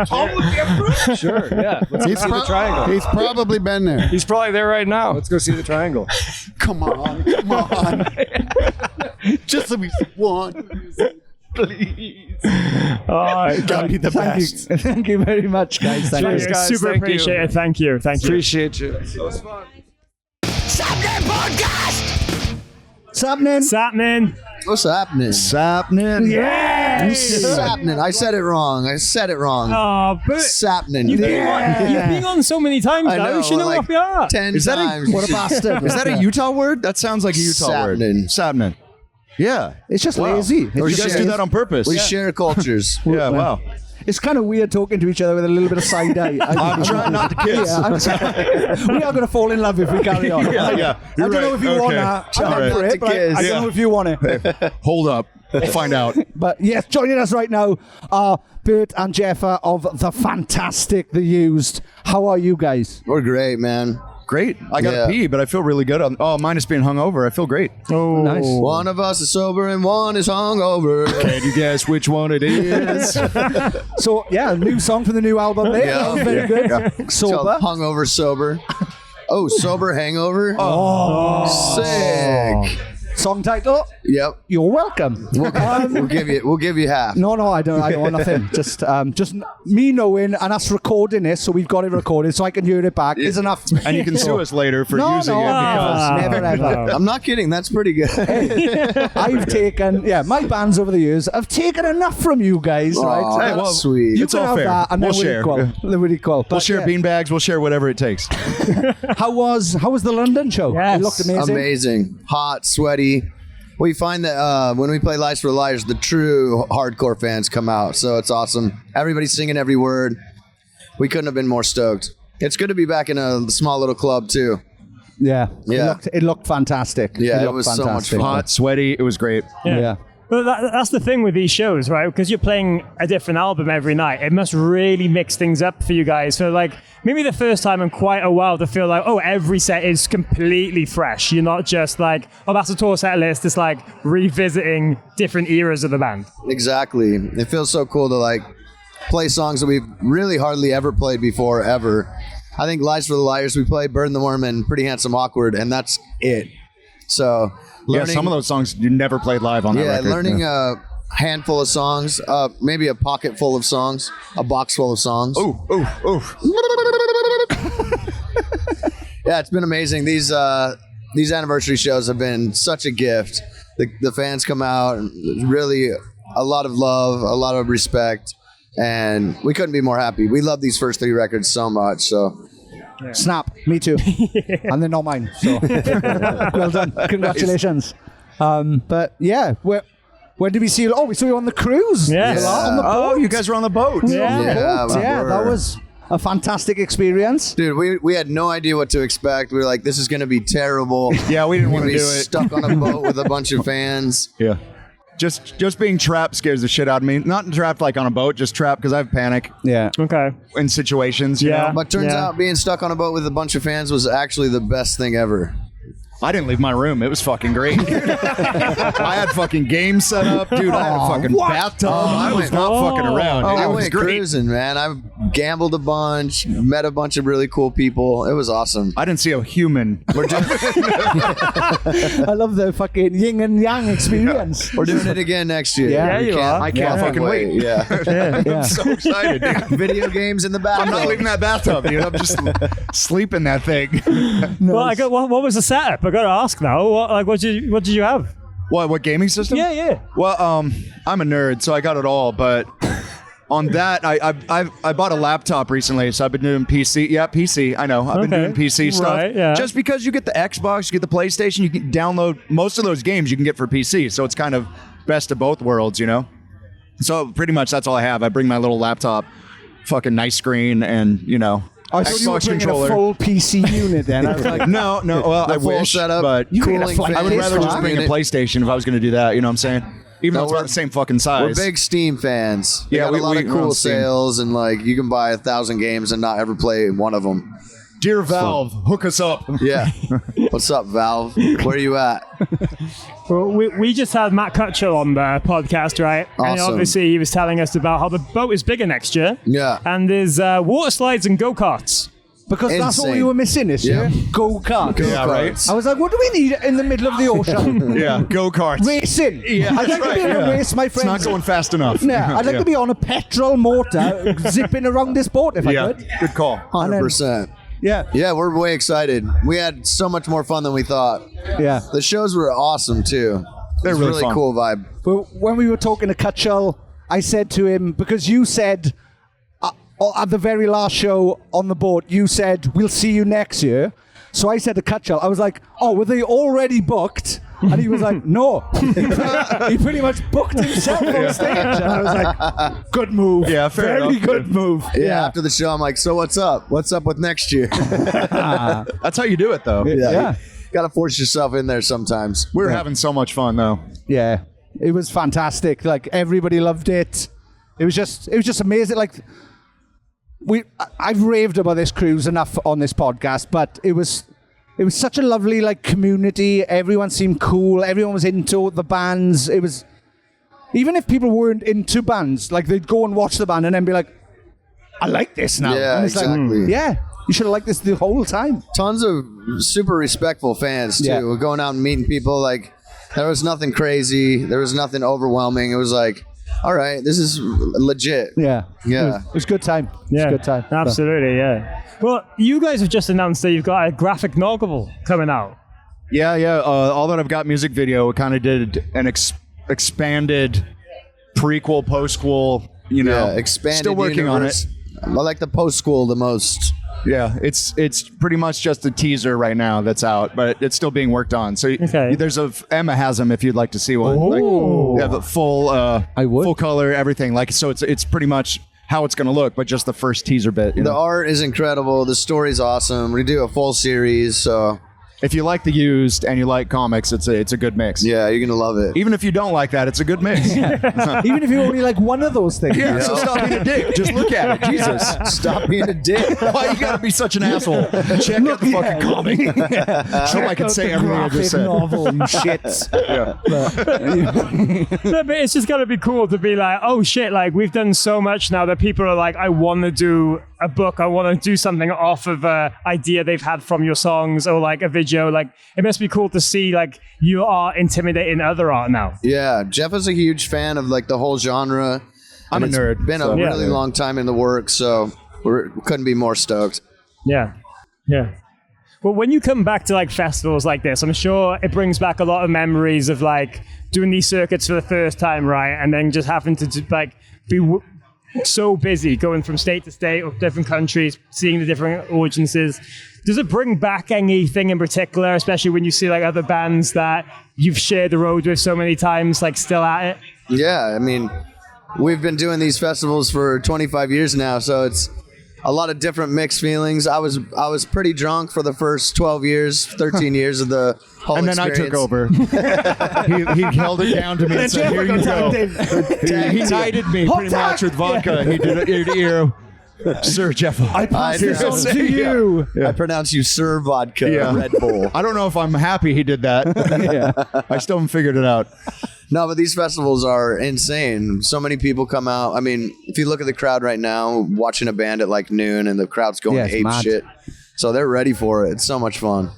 Tom would be up for it. Sure, yeah. Let's go see the triangle. He's probably been there. He's probably there right now. Let's go see the triangle. Come on. Just so we see one. Please. Oh, Gotta be the best. Thank you very much, guys. Thank Cheers, you. guys. super Thank you. appreciate it. Thank you. Appreciate you. It was fun. Sappenin. What's happening? Sappenin. Yes. Sappenin. I said it wrong. Oh, but Sappenin. you've been on so many times I now. know, You should know like off your heart. 10 times. What a bastard. Is that a Utah word? That sounds like a Utah word. Sappenin. Sappenin. Yeah. It's just lazy. Or you It's guys just- do that on purpose. We share cultures. Yeah, wow. It's kind of weird talking to each other with a little bit of side eye. I'm trying not to kiss. We are going to fall in love if we carry on. Yeah. I You're don't know right. if you want Okay. that. I'm All up right. for it, but I don't know if you want it. Hold up. We'll find out. But yes, joining us right now are Bert and Jeffa of The Fantastic, The Used. How are you guys? We're great, man. Great. I got to Yeah. pee, but I feel really good. Minus being hungover. I feel great. Oh, Nice. One of us is sober and one is hungover. Can you guess which one it is? So, yeah, new song from the new album there. Yeah. Very good. It's called Sober. hungover, sober. Oh, sober hangover. Sick. Song title? Yep. You're welcome. We'll give you half. No, I don't want nothing. Just me knowing and us recording this, so we've got it recorded, so I can hear it back. Is enough. And you can sue us later for No, using no, it because never, ever. I'm not kidding. That's pretty good. I've taken, my bands over the years, I've taken enough from you guys, Aw, right? that's well, sweet. You it's can all have fair. that, and We'll then we're share. equal. Then we're equal. we'll But, share yeah. beanbags. We'll share whatever it takes. How was the London show? Yes. It looked amazing. Amazing. Hot, sweaty. we find that when we play Lies for the Liars, the true hardcore fans come out. So it's awesome. Everybody's singing every word. We couldn't have been more stoked. It's good to be back in a small little club too. Yeah. Yeah. It looked fantastic. Yeah, it looked was so much fantastic. fun. Hot, sweaty. It was great. Yeah. But that's the thing with these shows, right? Because you're playing a different album every night. It must really mix things up for you guys. So, like, maybe the first time in quite a while to feel like, oh, every set is completely fresh. You're not just like, oh, that's a tour set list. It's like revisiting different eras of the band. Exactly. It feels so cool to like play songs that we've really hardly ever played before, ever. I think Lies for the Liars, we play Burn the Worm and Pretty Handsome Awkward, and that's it. So, learning, some of those songs you never played live on that record. Learning a handful of songs, maybe a pocket full of songs, a box full of songs. Ooh. Yeah, it's been amazing. These anniversary shows have been such a gift. The fans come out, and really a lot of love, a lot of respect, and we couldn't be more happy. We love these first 3 records so much. So. Yeah. Snap, me too. And they're not mine. So well done. Congratulations. But yeah, when did we see you? Oh, we saw you on the cruise. Yes. On the boat. Oh, you guys were on the boat. Yeah, that was a fantastic experience. Dude, we had no idea what to expect. We were like, this is going to be terrible. Yeah, we didn't want to do it. Stuck on a boat with a bunch of fans. Yeah. Just being trapped scares the shit out of me. Not trapped like on a boat, just trapped because I have panic. Yeah. Okay. In situations, you know? But turns out being stuck on a boat with a bunch of fans was actually the best thing ever. I didn't leave my room. It was fucking great. I had fucking games set up, dude. I had a fucking bathtub. I was not fucking around. I It was went great. cruising, man. I gambled a bunch, met a bunch of really cool people. It was awesome. I didn't see a human. We're doing, I love the fucking yin and yang experience. we're doing it again next year. Yeah, We you are. I can't fucking wait. Yeah. I'm so excited, dude. Video games in the I'm bathroom. not leaving that bathtub, dude. I'm just sleeping that thing. Well, what was the setup? I got to ask now. What did you have? What gaming system? Yeah. Well, I'm a nerd, so I got it all. But on that, I bought a laptop recently, so I've been doing PC. Yeah, PC. I know. I've been doing PC stuff. Right, yeah. Just because you get the Xbox, you get the PlayStation, you can download most of those games you can get for PC. So it's kind of best of both worlds, you know. So pretty much that's all I have. I bring my little laptop, fucking nice screen, and you know. I thought you were bringing a full PC unit then. I was like, No. Well, I full wish, setup, but cooling I would fans, rather just bring a unit. PlayStation if I was going to do that. You know what I'm saying? Even though it's about the same fucking size. We're big Steam fans. Yeah, Got we- a lot we of run cool Steam. sales, and like you can buy 1,000 games and not ever play one of them. Dear Valve, hook us up. Yeah. What's up, Valve? Where you at? Well, we just had Matt Cutchell on the podcast, right? And Awesome. obviously he was telling us about how the boat is bigger next year. Yeah. And there's water slides and go-karts. because that's all Insane. we were missing this year. Go-kart. Yeah, right. I was like, what do we need in the middle of the ocean? Yeah, go-karts. Racing. Yeah, I'd like to be in a race, my It's friends. not going fast enough. Yeah, I'd like to be on a petrol motor zipping around this boat if I Yeah, could. good call. 100%. Yeah. Yeah, we're way excited. We had so much more fun than we thought. Yeah. The shows were awesome too. They're It was really fun. cool vibe. But when we were talking to Cutchell, I said to him, because you said at the very last show on the boat, you said, we'll see you next year. So I said to Cutchell, I was like, oh, were they already booked? And he was like, no. He pretty much booked himself on stage. And I was like, good move. Yeah, fair Very enough. good move. Yeah, after the show, I'm like, so what's up? What's up with next year? That's how you do it, though. Yeah. Got to force yourself in there sometimes. We were having so much fun, though. Yeah. It was fantastic. Like, everybody loved it. It was just amazing. Like, I've raved about this cruise enough on this podcast, but it was such a lovely like community. Everyone seemed cool. Everyone was into the bands. It was, even if people weren't into bands, like they'd go and watch the band and then be like, I like this now. Yeah, And it's exactly. Like, yeah, you should have liked this the whole time. Tons of super respectful fans too. Yeah. We're going out and meeting people. Like, there was nothing crazy. There was nothing overwhelming. It was like, all right, this is legit. Yeah. Yeah. It was a good time. It was a good time. Absolutely, yeah. Well, you guys have just announced that you've got a graphic novel coming out. Yeah. All That I've Got music video kind of did an expanded prequel, postquel, Yeah, expanded Still working universe. I like the post school the most. Yeah, it's pretty much just a teaser right now that's out, but it's still being worked on. So there's Emma has them if you'd like to see one. Like, yeah, the full full color, everything. Like, so it's pretty much how it's going to look, but just the first teaser bit. The art is incredible. The story's awesome. We do a full series, so if you like the used and you like comics, it's a good mix. Yeah, you're gonna love it. Even if you don't like that, it's a good mix. Even if you only like one of those things. Yeah, so stop being a dick. Just look at it. Jesus. Stop being a dick. Why you gotta be such an asshole? Check out the fucking comic. So I can say everything I just said. Novel and shit. No, but it's just gotta be cool to be like, oh shit, like we've done so much now that people are like, I want to do a book, I want to do something off of a idea they've had from your songs or like a video. Like, it must be cool to see like you are intimidating other art now. Yeah, Jeff is a huge fan of like the whole genre. I'm a nerd. It's been a really long time in the works, so we couldn't be more stoked. Yeah. Well, when you come back to like festivals like this, I'm sure it brings back a lot of memories of like doing these circuits for the first time, right? And then just having to like be so busy going from state to state or different countries, seeing the different audiences. Does it bring back anything in particular, especially when you see like other bands that you've shared the road with so many times, like still at it? Yeah, I mean, we've been doing these festivals for 25 years now, so it's a lot of different mixed feelings. I was pretty drunk for the first 12 years, 13 years of the whole and then experience. I took over. he held it down to me and said, here you go. He knighted me pretty much with vodka. He did it ear to ear. Sir Jeff, I pass this on to you. I pronounce you Sir Vodka Red Bull. I don't know if I'm happy he did that. I still haven't figured it out. No, but these festivals are insane. So many people come out. I mean, if you look at the crowd right now, watching a band at like noon and the crowd's going ape shit. So they're ready for it. It's so much fun.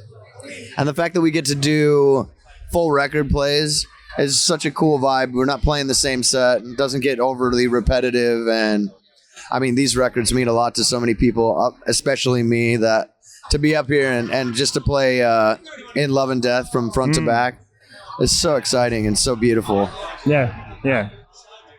And the fact that we get to do full record plays is such a cool vibe. We're not playing the same set. It doesn't get overly repetitive. And I mean, these records mean a lot to so many people, especially me, that to be up here and just to play In Love and Death from front to back is so exciting and so beautiful. Yeah.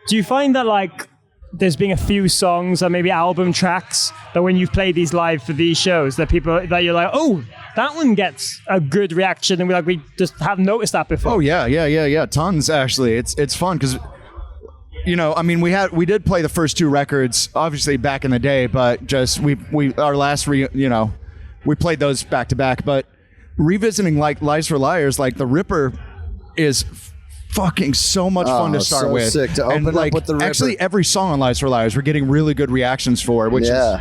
Do you find that like there's been a few songs or maybe album tracks that when you've played these live for these shows that people that you're like, oh, that one gets a good reaction and we just haven't noticed that before? Oh yeah. Tons actually. It's fun because I mean, we did play the first two records obviously back in the day, but just we our last we played those back to back. But revisiting like Lies for Liars, like the Ripper is fucking so much fun to start with. Sick to open like, up with the Ripper. Actually, every song on Lies for Liars, we're getting really good reactions for, which is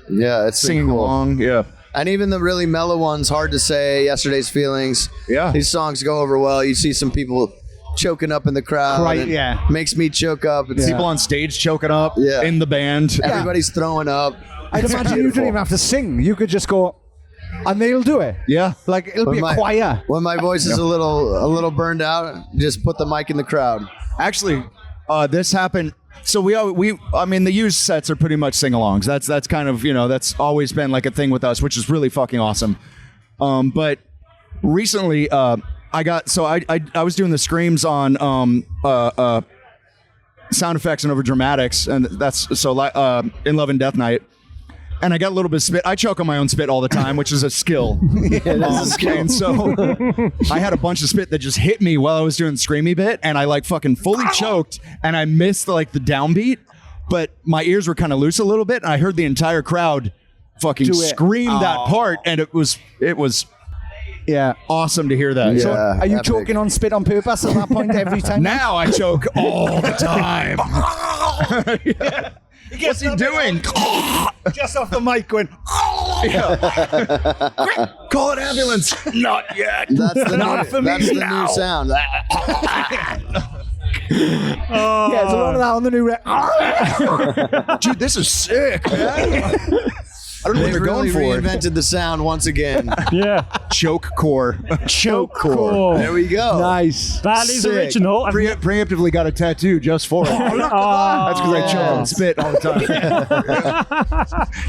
it's singing cool. along. Yeah. And even the really mellow ones, Hard to Say, Yesterday's Feelings. Yeah. These songs go over well. You see some people choking up in the crowd. Right, yeah. Makes me choke up. It's People on stage choking up in the band. Everybody's throwing up. I'd imagine you don't even have to sing. You could just go, and they'll do it. Yeah. Like, it'll be a choir. When my voice is a little burned out, just put the mic in the crowd. Actually, this happened. So I mean, the used sets are pretty much sing-alongs. That's kind of, that's always been like a thing with us, which is really fucking awesome. But recently, I was doing the screams on sound effects and over dramatics, and that's In Love and Death Night. And I got a little bit of spit. I choke on my own spit all the time, which is a skill. And so I had a bunch of spit that just hit me while I was doing the screamy bit, and I like fucking fully choked, and I missed like the downbeat, but my ears were kind of loose a little bit, and I heard the entire crowd fucking scream that part, and it was awesome to hear that. So are you choking on spit on purpose at that point every time? Now I choke all the time. What's he doing? Just off the mic going, Call an ambulance. Not yet. That's the Not for me that's the now. new sound. there's a lot of that on the new record. Dude, this is sick, man. I don't know what They they're really going for. reinvented the sound once again. Yeah. Choke core. Cool. There we go. Nice. That is Sick. original. Preemptively got a tattoo just for it. That's because I choke on spit all the time.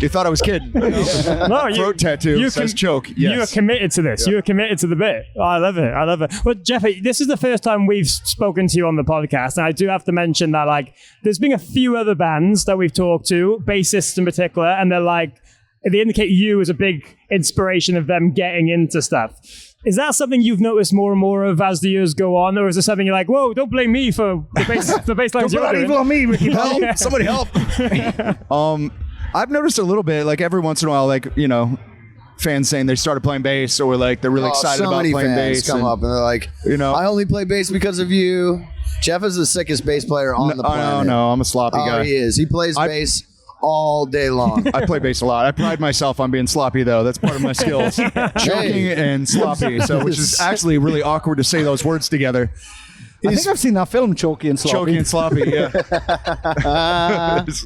You thought I was kidding. No, Throat tattoo says choke. Yes. You are committed to this. You are committed to the bit. I love it. Well, Jeffy, this is the first time we've spoken to you on the podcast, and I do have to mention that there's been a few other bands that we've talked to, bassists in particular, and they're like, they indicate you as a big inspiration of them getting into stuff. Is that something you've noticed more and more of as the years go on, or is it something you're like, whoa, don't blame me for the bass lines Don't put that evil on me, Ricky. Help! Somebody help! I've noticed a little bit, like every once in a while, like, you know, fans saying they started playing bass, or like they're really excited so about many playing fans bass. come up and they're like, you know, I only play bass because of you. Jeff is the sickest bass player on the planet. No, I'm a sloppy guy. He is. He plays bass all day long. I play bass a lot. I pride myself on being sloppy, though. That's part of my skills. Choking and sloppy. So, which is actually really awkward to say those words together. I think I've seen that film, Choky and Sloppy. Choky and sloppy, yeah. this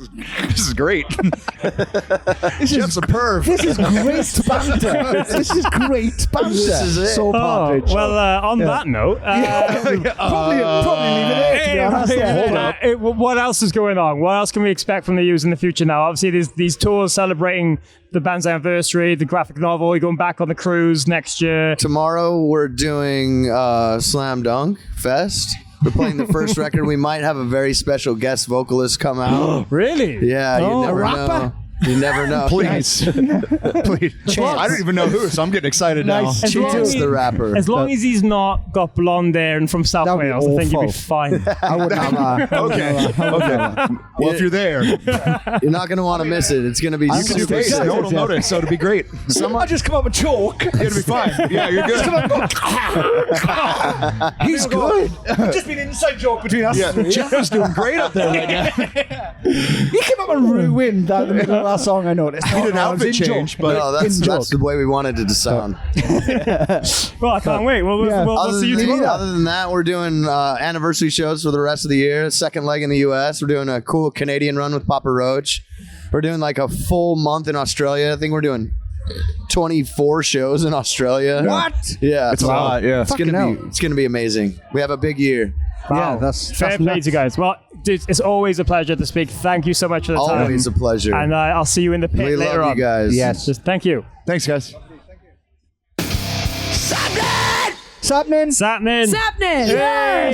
is great. Jeff's a perv. This is great banter. This is great banter. This is it. So Partridge. Well, on that note, probably leave it there, to be honest. What else is going on? What else can we expect from the U's in the future now? Obviously, there's these tours celebrating the band's anniversary, the graphic novel. You're going back on the cruise next year. Tomorrow we're doing Slam Dunk Fest. We're playing the first record. We might have a very special guest vocalist come out. Really? Yeah, you never know. You never know. Please. Please. I don't even know who, so I'm getting excited now. Chance the rapper. As long as he's not got blonde hair and from South That'd be Wales, I think you'll be awful. fine. I wouldn't have Okay. Well, if you're there, you You're not going to want to miss it. It's going to be can do super bass. sick. No one will notice, so it'll be great. I just come up with chalk. It'll be fine. Yeah, you're good. He's good. Just been an inside joke between us. Yeah, Jeff is doing great up there right now. He came up and ruined that in the middle of that song, I noticed. He did an outfit change, but No, that's the way we wanted it to sound. Well, I can't wait. We'll see you tomorrow. Other than that, we're doing anniversary shows for the rest of the year. Second leg in the U.S. We're doing a cool Canadian run with Papa Roach. We're doing like a full month in Australia. I think we're doing 24 shows in Australia. What? Yeah, it's a lot. Yeah, it's gonna be amazing. We have a big year. Yeah, that's Fair play nuts. to you guys. Well, dude, it's always a pleasure to speak. Thank you so much for the time. Always a pleasure. And I'll see you in the pit We later love on. you guys. Yes. Just thank you. Thanks, guys. Sappenin. Sappenin. Sappenin! Hey!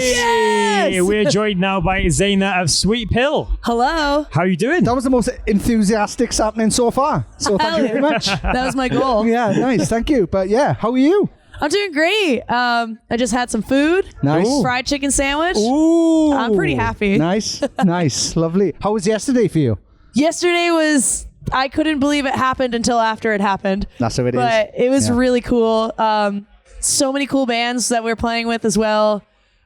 Yes! We're joined now by Zaina of Sweet Pill. Hello. How are you doing? That was the most enthusiastic Sappenin so far. So thank you very much. That was my goal. Yeah, nice. Thank you. But yeah, how are you? I'm doing great. I just had some food. Nice. Fried chicken sandwich. Ooh. I'm pretty happy. Nice. Nice. Lovely. How was yesterday for you? Yesterday was, I couldn't believe it happened until after it happened. That's how it is. But it was Yeah. really cool. So many cool bands that we're playing with as well.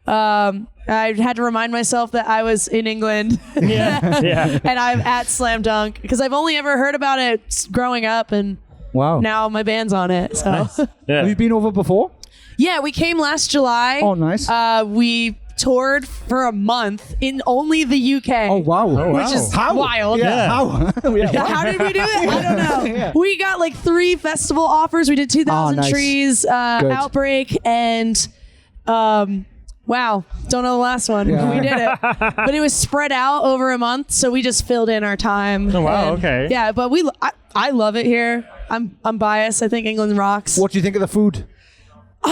I had to remind myself that I was in England. Yeah. And I'm at Slam Dunk because I've only ever heard about it growing up, and Wow. now my band's on it. So Have you been over before? yeah, we came last July. Oh, nice. We toured for a month in only the UK. Oh, wow. Which is wild. Yeah. How? Yeah. How did we do it? I don't know. We got like 3 festival offers. We did 2000 nice. Trees, Outbreak, and wow, don't know the last one. Yeah. We did it, but it was spread out over a month, so we just filled in our time. Oh, wow, And, okay. Yeah, but I love it here. I'm biased. I think England rocks. What do you think of the food?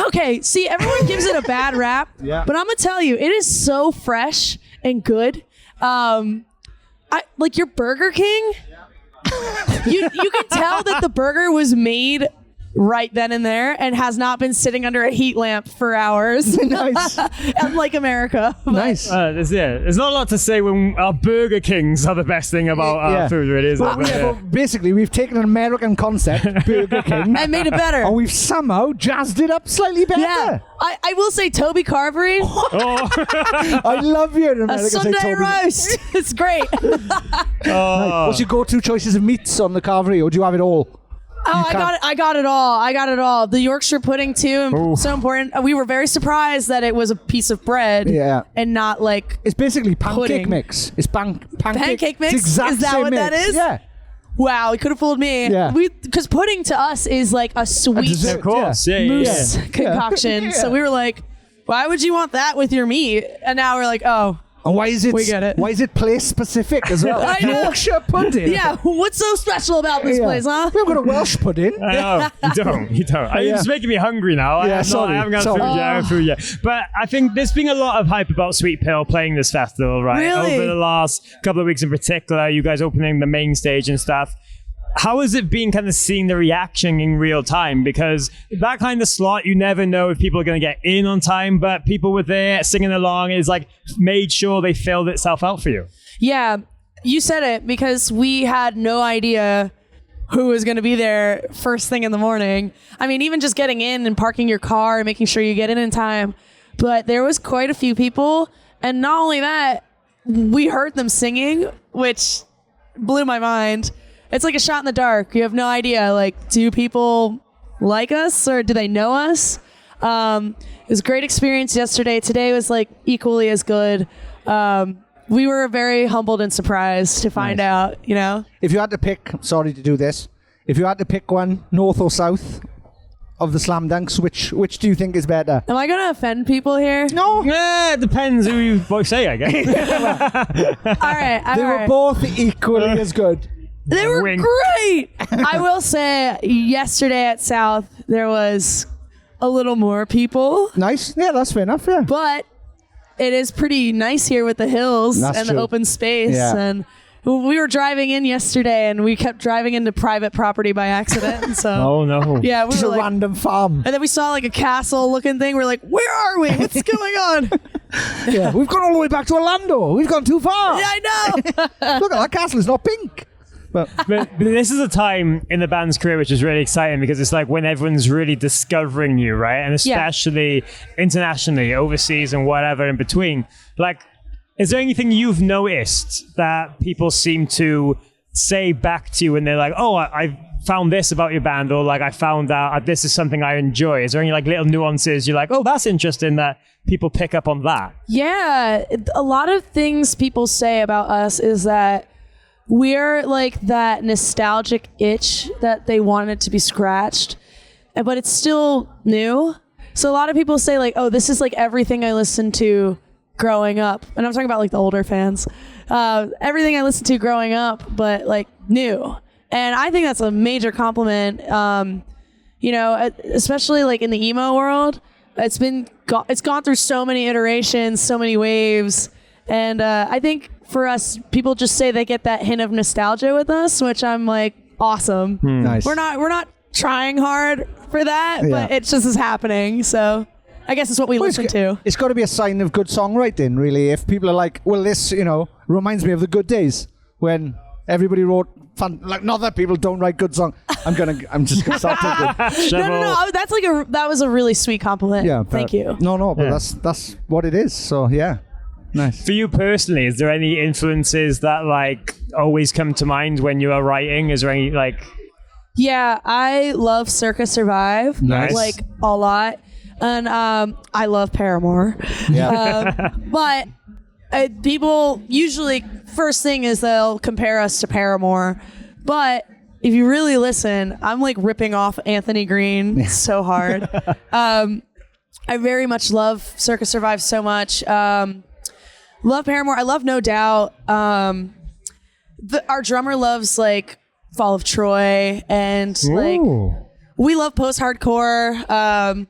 Okay, see, everyone gives it a bad rap, Yeah. but I'm gonna tell you, it is so fresh and good. I like your Burger King. You can tell that the burger was made right then and there and has not been sitting under a heat lamp for hours. Nice. Unlike America. But Nice. There's not a lot to say when our Burger Kings are the best thing about our food, really, is it? Well, but basically, we've taken an American concept, Burger King, I made it better. and we've somehow jazzed it up slightly better. Yeah. I will say Toby Carvery, I love you in a America. say Sunday Toby. roast. It's great. What's your go-to choices of meats on the carvery, or do you have it all? Oh, I got it all. The Yorkshire pudding too, and so important. We were very surprised that it was a piece of bread, Yeah. and not like It's basically pancake Pudding. mix. It's Pancake mix? It's exact Is that same what that mix. is? Yeah. wow. It could have fooled me. Yeah. Because pudding to us is like a sweet dessert, Of course. Yeah. mousse Yeah. concoction. Yeah. So we were like, why would you want that with your meat? And now we're like, oh, And why is it? We get it. Why is it place specific as well? I know. Yorkshire pudding. yeah. What's so special about this Yeah. place, huh? We've got a Welsh pudding. I know. You don't. Yeah. It's making me hungry now. Yeah, I sorry. haven't got Sorry. food yet. I haven't food yet. But I think there's been a lot of hype about Sweet Pill playing this festival, right? Really? Over the last couple of weeks in particular, you guys opening the main stage and stuff. how has it been kind of seeing the reaction in real time? Because that kind of slot, you never know if people are going to get in on time, but people were there singing along. It's like made sure they filled itself out for you. Yeah, you said it, because we had no idea who was going to be there first thing in the morning. I mean, even just getting in and parking your car and making sure you get in time. But there was quite a few people. And not only that, we heard them singing, which blew my mind. It's like a shot in the dark. You have no idea, like, do people like us or do they know us? It was a great experience yesterday. Today was like equally as good. We were very humbled and surprised to find out, you know? If you had to pick, sorry to do this, if you had to pick one, north or south of the slam dunks, which do you think is better? Am I going to offend people here? No. Yeah, it depends who you both say, I guess. All right. They were both equally as good. They were great. I will say, yesterday at South, there was a little more people. Nice. Yeah, that's fair enough, yeah. But it is pretty nice here with the hills That's and true. the open space. Yeah. And we were driving in yesterday, and we kept driving into private property by accident. So, oh, no. Yeah, we Just were a like, random farm. and then we saw like a castle-looking thing. We're like, where are we? What's going on? Yeah, we've gone all the way back to Orlando. We've gone too far. Yeah, I know. Look at that castle. It's not pink. But this is a time in the band's career which is really exciting, because it's like when everyone's really discovering you, right? And especially internationally, overseas, and whatever in between. Like, is there anything you've noticed that people seem to say back to you when they're like, oh, I found this about your band, or like I found out this is something I enjoy? Is there any like little nuances you're like, oh, that's interesting that people pick up on that? Yeah, a lot of things people say about us is that we're like that nostalgic itch that they wanted to be scratched, but it's still new. So a lot of people say like, oh, this is like everything I listened to growing up. And I'm talking about like the older fans. Everything I listened to growing up, but like new. And I think that's a major compliment. You know, especially like in the emo world, it's gone through so many iterations, so many waves. And I think for us, people just say they get that hint of nostalgia with us, which I'm like, awesome. Nice. We're not trying hard for that, but it just is happening. So I guess it's what we listen to. It's got to be a sign of good songwriting, really. If people are like, well, this, you know, reminds me of the good days when everybody wrote fun. Like, not that people don't write good songs. I'm just gonna stop talking. No. That's like that was a really sweet compliment. Yeah. Thank you. No, but that's what it is. So yeah. Nice. For you personally, is there any influences that like always come to mind when you are writing? Is there any like? Yeah, I love Circa Survive. Nice. Like a lot. And I love Paramore. Yeah. But people usually, first thing is they'll compare us to Paramore. But if you really listen, I'm like ripping off Anthony Green so hard. I very much love Circa Survive so much. Love Paramore. I love No Doubt. Our drummer loves like Fall of Troy, and like we love post-hardcore.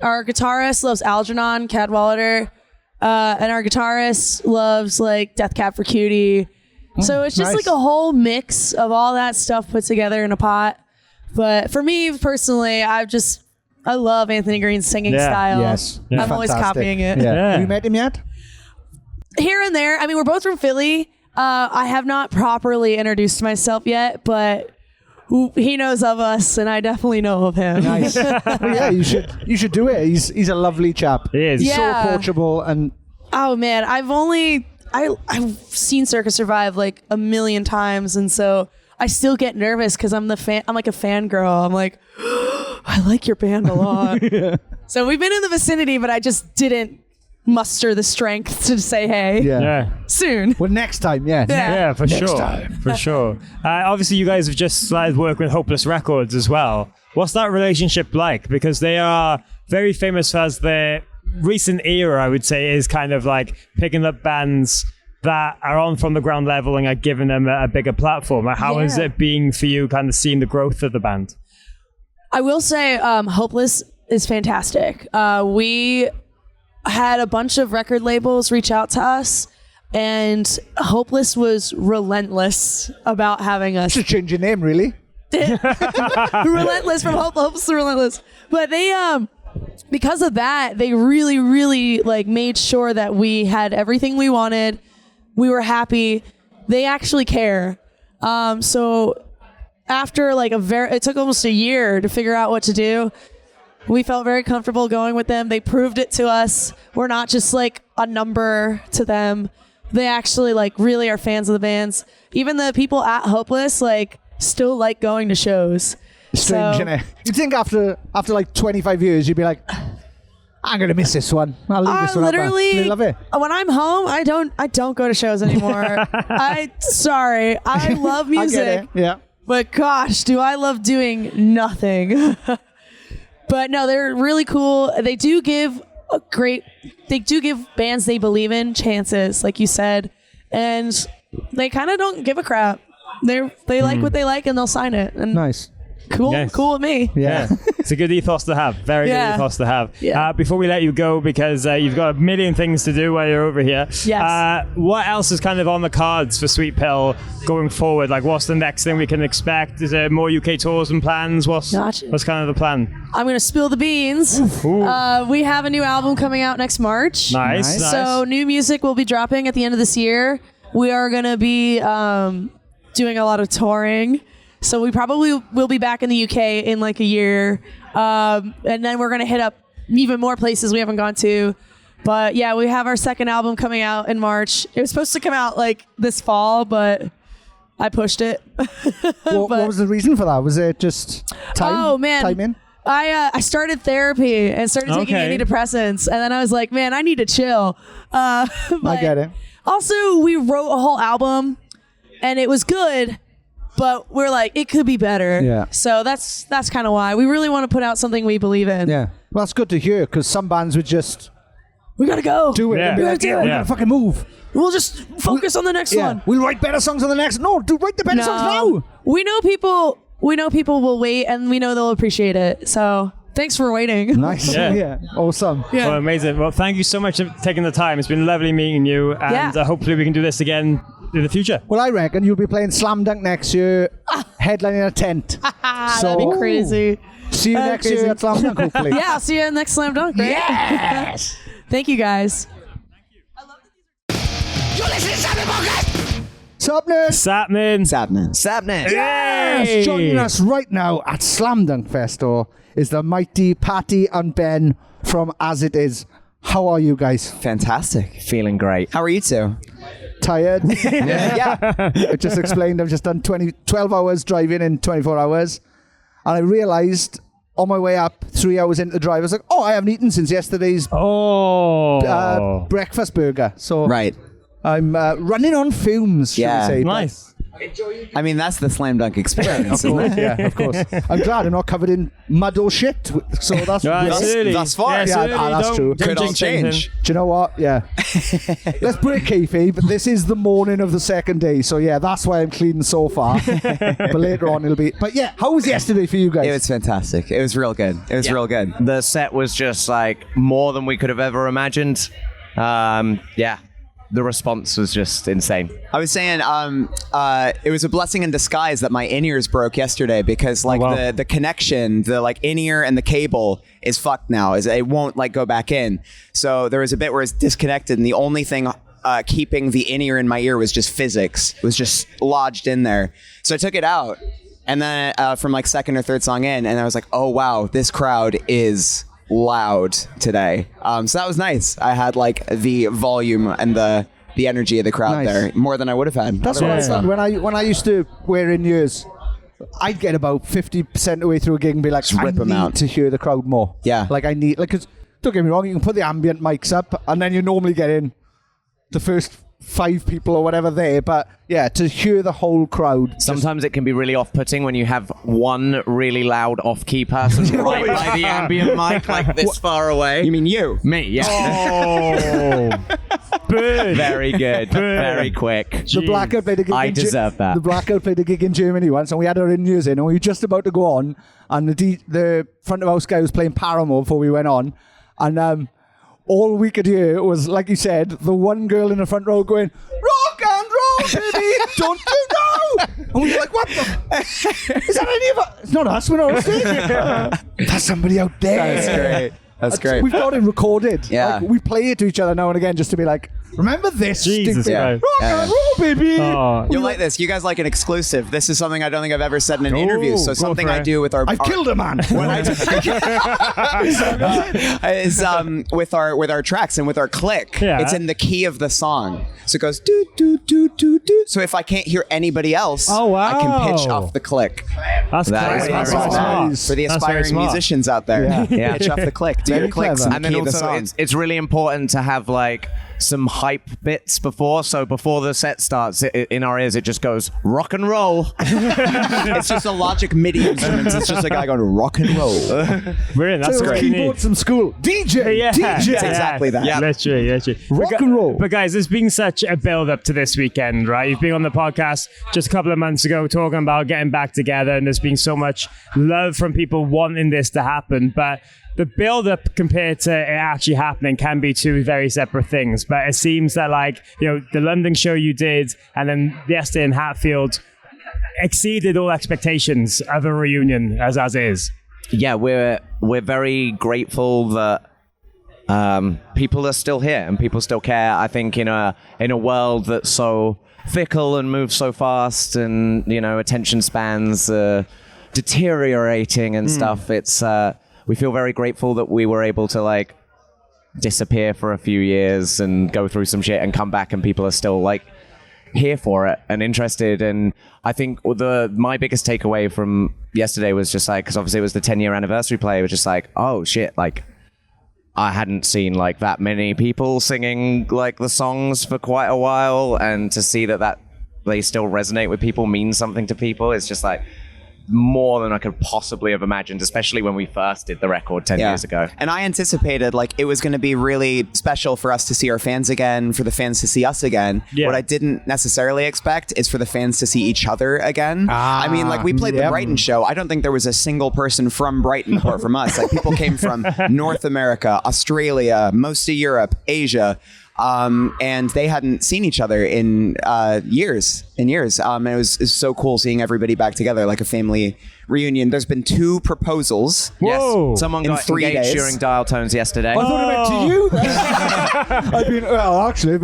Our guitarist loves Algernon Cadwallader, and our guitarist loves like Death Cab for Cutie. So it's just nice. like a whole mix of all that stuff put together in a pot. But for me personally, I love Anthony Green's singing style. Yes. I'm always copying it. Yeah. Have you met him yet? Here and there. I mean, we're both from Philly. I have not properly introduced myself yet, but he knows of us, and I definitely know of him. Nice. Well, yeah, you should do it. He's a lovely chap. He is. He's so Yeah. approachable and. Oh man, I've seen Circa Survive like a million times, and so I still get nervous because I'm like a fangirl. I'm like, I like your band a lot. So we've been in the vicinity, but I just didn't muster the strength to say hey. Yeah. Soon. Well, next time, yeah. Yeah, for Next sure. time. For sure. Obviously, you guys have just started working with Hopeless Records as well. What's that relationship like? Because they are very famous as their recent era, I would say, is kind of like picking up bands that are on from the ground level and are giving them a bigger platform. How is it being for you kind of seeing the growth of the band? I will say Hopeless is fantastic. We had a bunch of record labels reach out to us. and Hopeless was relentless about having us. Should change your name, really. Relentless from hopeless to relentless. But they because of that, they really, really like made sure that we had everything we wanted. We were happy. They actually care. So after like it took almost a year to figure out what to do. We felt very comfortable going with them. They proved it to us. We're not just like a number to them. They actually like really are fans of the bands. Even the people at Hopeless like still like going to shows. Strange, So- innit? You'd think after like 25 years, you'd be like, I'm gonna miss this one. I'll leave this one up. Literally, They love it. when I'm home, I don't go to shows anymore. Sorry, I love I get music, it. Yeah. but gosh, do I love doing nothing. But no, they're really cool. They do give bands they believe in chances, like you said, and they kind of don't give a crap. They like what they like and they'll sign it. And Nice. cool, Yes. cool with me. Yeah. It's a good ethos to have. Very Yeah. good ethos to have. Yeah. Before we let you go, because you've got a million things to do while you're over here. Yes. What else is kind of on the cards for Sweet Pill going forward? Like, what's the next thing we can expect? Is there more UK tours and plans? What's kind of the plan? I'm gonna spill the beans. We have a new album coming out next March. Nice. So new music will be dropping at the end of this year. We are gonna be doing a lot of touring. So we probably will be back in the UK in like a year. And then we're going to hit up even more places we haven't gone to. But yeah, we have our second album coming out in March. It was supposed to come out like this fall, but I pushed it. What was the reason for that? Was it just time? Oh man. Timing? I started therapy and started taking Okay. antidepressants. And then I was like, man, I need to chill. I get it. Also, we wrote a whole album and it was good. But we're like, it could be better. Yeah. So that's kind of why we really want to put out something we believe in. Yeah. Well, that's good to hear because some bands would just We gotta go. do it. Yeah. And be We like, gotta do yeah, it. we gotta fucking move. We'll just focus on the next one. We'll write better songs on the next. No, dude, write the better songs now. We know people will wait, and we know they'll appreciate it. So thanks for waiting. Nice. Yeah. Yeah. Awesome. Yeah. Well, amazing. Well, thank you so much for taking the time. It's been lovely meeting you. And Yeah. hopefully we can do this again in the future. Well, I reckon you'll be playing Slam Dunk next year, headlining a tent. That'd be crazy. See you That'd next be year crazy. at Slam Dunk, hopefully. Yeah, I'll see you at next Slam Dunk, right? Yes. Thank you guys. Sappenin. Sappenin. Yes. Joining us right now at Slam Dunk Festo is the mighty Patty and Ben from As It Is. How are you guys? Fantastic. Feeling great. How are you two? Tired? Yeah. I just explained I've just done 12 hours driving in 24 hours. And I realised on my way up, 3 hours into the drive, I was like, oh, I haven't eaten since yesterday's breakfast burger. So Right. I'm running on fumes, should Yeah. we say. Nice. I mean, that's the slam dunk experience, Of isn't course, it? yeah, of course. I'm glad I'm not covered in mud or shit. So that's Thus far. Yeah, that's true. Could all change. Do you know what? Yeah. Let's break kayfabe. This is the morning of the second day. So, yeah, that's why I'm clean so far. But later on, it'll be. But, yeah, how was yesterday for you guys? It was fantastic. It was real good. It was real good. The set was just like more than we could have ever imagined. The response was just insane. I was saying, it was a blessing in disguise that my in-ears broke yesterday because, like, the connection, the like in-ear and the cable is fucked now. It won't like go back in. So there was a bit where it's disconnected, and the only thing keeping the in-ear in my ear was just physics. It was just lodged in there. So I took it out, and then from like second or third song in, and I was like, oh wow, this crowd is loud today. So that was nice. I had like the volume and the energy of the crowd Nice. there more than I would have had. That's what I found when I used to wear in-ears. I'd get about 50% of the way through a gig and be like, I rip 'em need out. to hear the crowd more. Yeah. Like I need, like, 'cause don't get me wrong, you can put the ambient mics up and then you normally get in the first 5 people or whatever there. But yeah, to hear the whole crowd. Sometimes it can be really off-putting when you have one really loud off-key person right by the ambient mic, like this far away. You mean you? Me, yeah. Oh. Burn. Very good. Very quick. The Blackout played a gig. I in deserve that. The Blackout played a gig in Germany once, and we had our in-ears in, and we were just about to go on, and the front of house guy was playing Paramore before we went on, and all we could hear was, like you said, the one girl in the front row going, "Rock and roll, baby, don't you know?" And we were like, "What the? Is that any of us? It's not us. We're not us. That's somebody out there." That's great. That's great. We've got it recorded. Yeah. Like, we play it to each other now and again just to be like, "Remember this? Jesus stupid Christ. rock and roll, baby." Oh. You'll like this. You guys like an exclusive. This is something I don't think I've ever said in an interview. So something for I it. do with our I've killed a man. is with our tracks and with our click. Yeah. It's in the key of the song. So it goes do do do do do. So if I can't hear anybody else, Oh, wow. I can pitch off the click. That's That clever. is That's very smart. smart. For the That's very aspiring smart. musicians out there. Yeah. Pitch off the click. Do your Very clicks clever. in And the then key of the also, song. it's really important to have like some hype bits before. So before the set starts, in our ears, it just goes rock and roll. It's just a Logic MIDI instruments. It's just a guy going rock and roll. Brilliant. That's So great. keyboards from school. DJ. Yeah, DJ. yeah, exactly that. Yeah, literally. Rock and roll. But guys, there's been such a build up to this weekend, right? You've been on the podcast just a couple of months ago talking about getting back together, and there's been so much love from people wanting this to happen. But the build up compared to it actually happening can be two very separate things. But it seems that, like, you know, the London show you did and then yesterday in Hatfield exceeded all expectations of a reunion as is. Yeah, we're very grateful that people are still here and people still care. I think in a world that's so fickle and moves so fast, and you know, attention spans deteriorating and stuff. It's we feel very grateful that we were able to like disappear for a few years and go through some shit and come back, and people are still like here for it and interested. And I think my biggest takeaway from yesterday was just like, because obviously it was the 10-year anniversary play, it was just like, oh shit, like I hadn't seen like that many people singing like the songs for quite a while, and to see that they still resonate with people, means something to people, it's just like more than I could possibly have imagined, especially when we first did the record 10 years ago. And I anticipated like it was going to be really special for us to see our fans again, for the fans to see us again. Yeah. What I didn't necessarily expect is for the fans to see each other again. I mean, like we played the Brighton show. I don't think there was a single person from Brighton apart from us. Like people came from North America, Australia, most of Europe, Asia. And they hadn't seen each other in years. And it was so cool seeing everybody back together, like a family reunion. There's been 2 proposals. Whoa. Yes, someone In got 3 engaged days. during dial tones yesterday. I thought it meant to you. I've been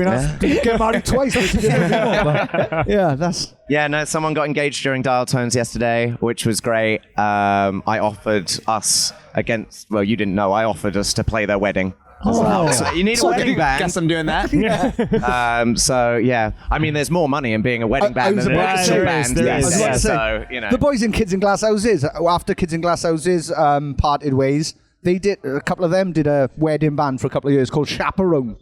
asked to get married twice. But to get but yeah, that's. Yeah, no, someone got engaged during dial tones yesterday, which was great. I offered us you didn't know, I offered us to play their wedding. Oh. So you need a wedding band. Guess I'm doing that. So yeah, I mean, there's more money in being a wedding band was than about an to actual say- band. there is, I was about to say, So you know, the boys in Kids in Glass Houses, after Kids in Glass Houses parted ways, a couple of them did a wedding band for a couple of years called Chaperone.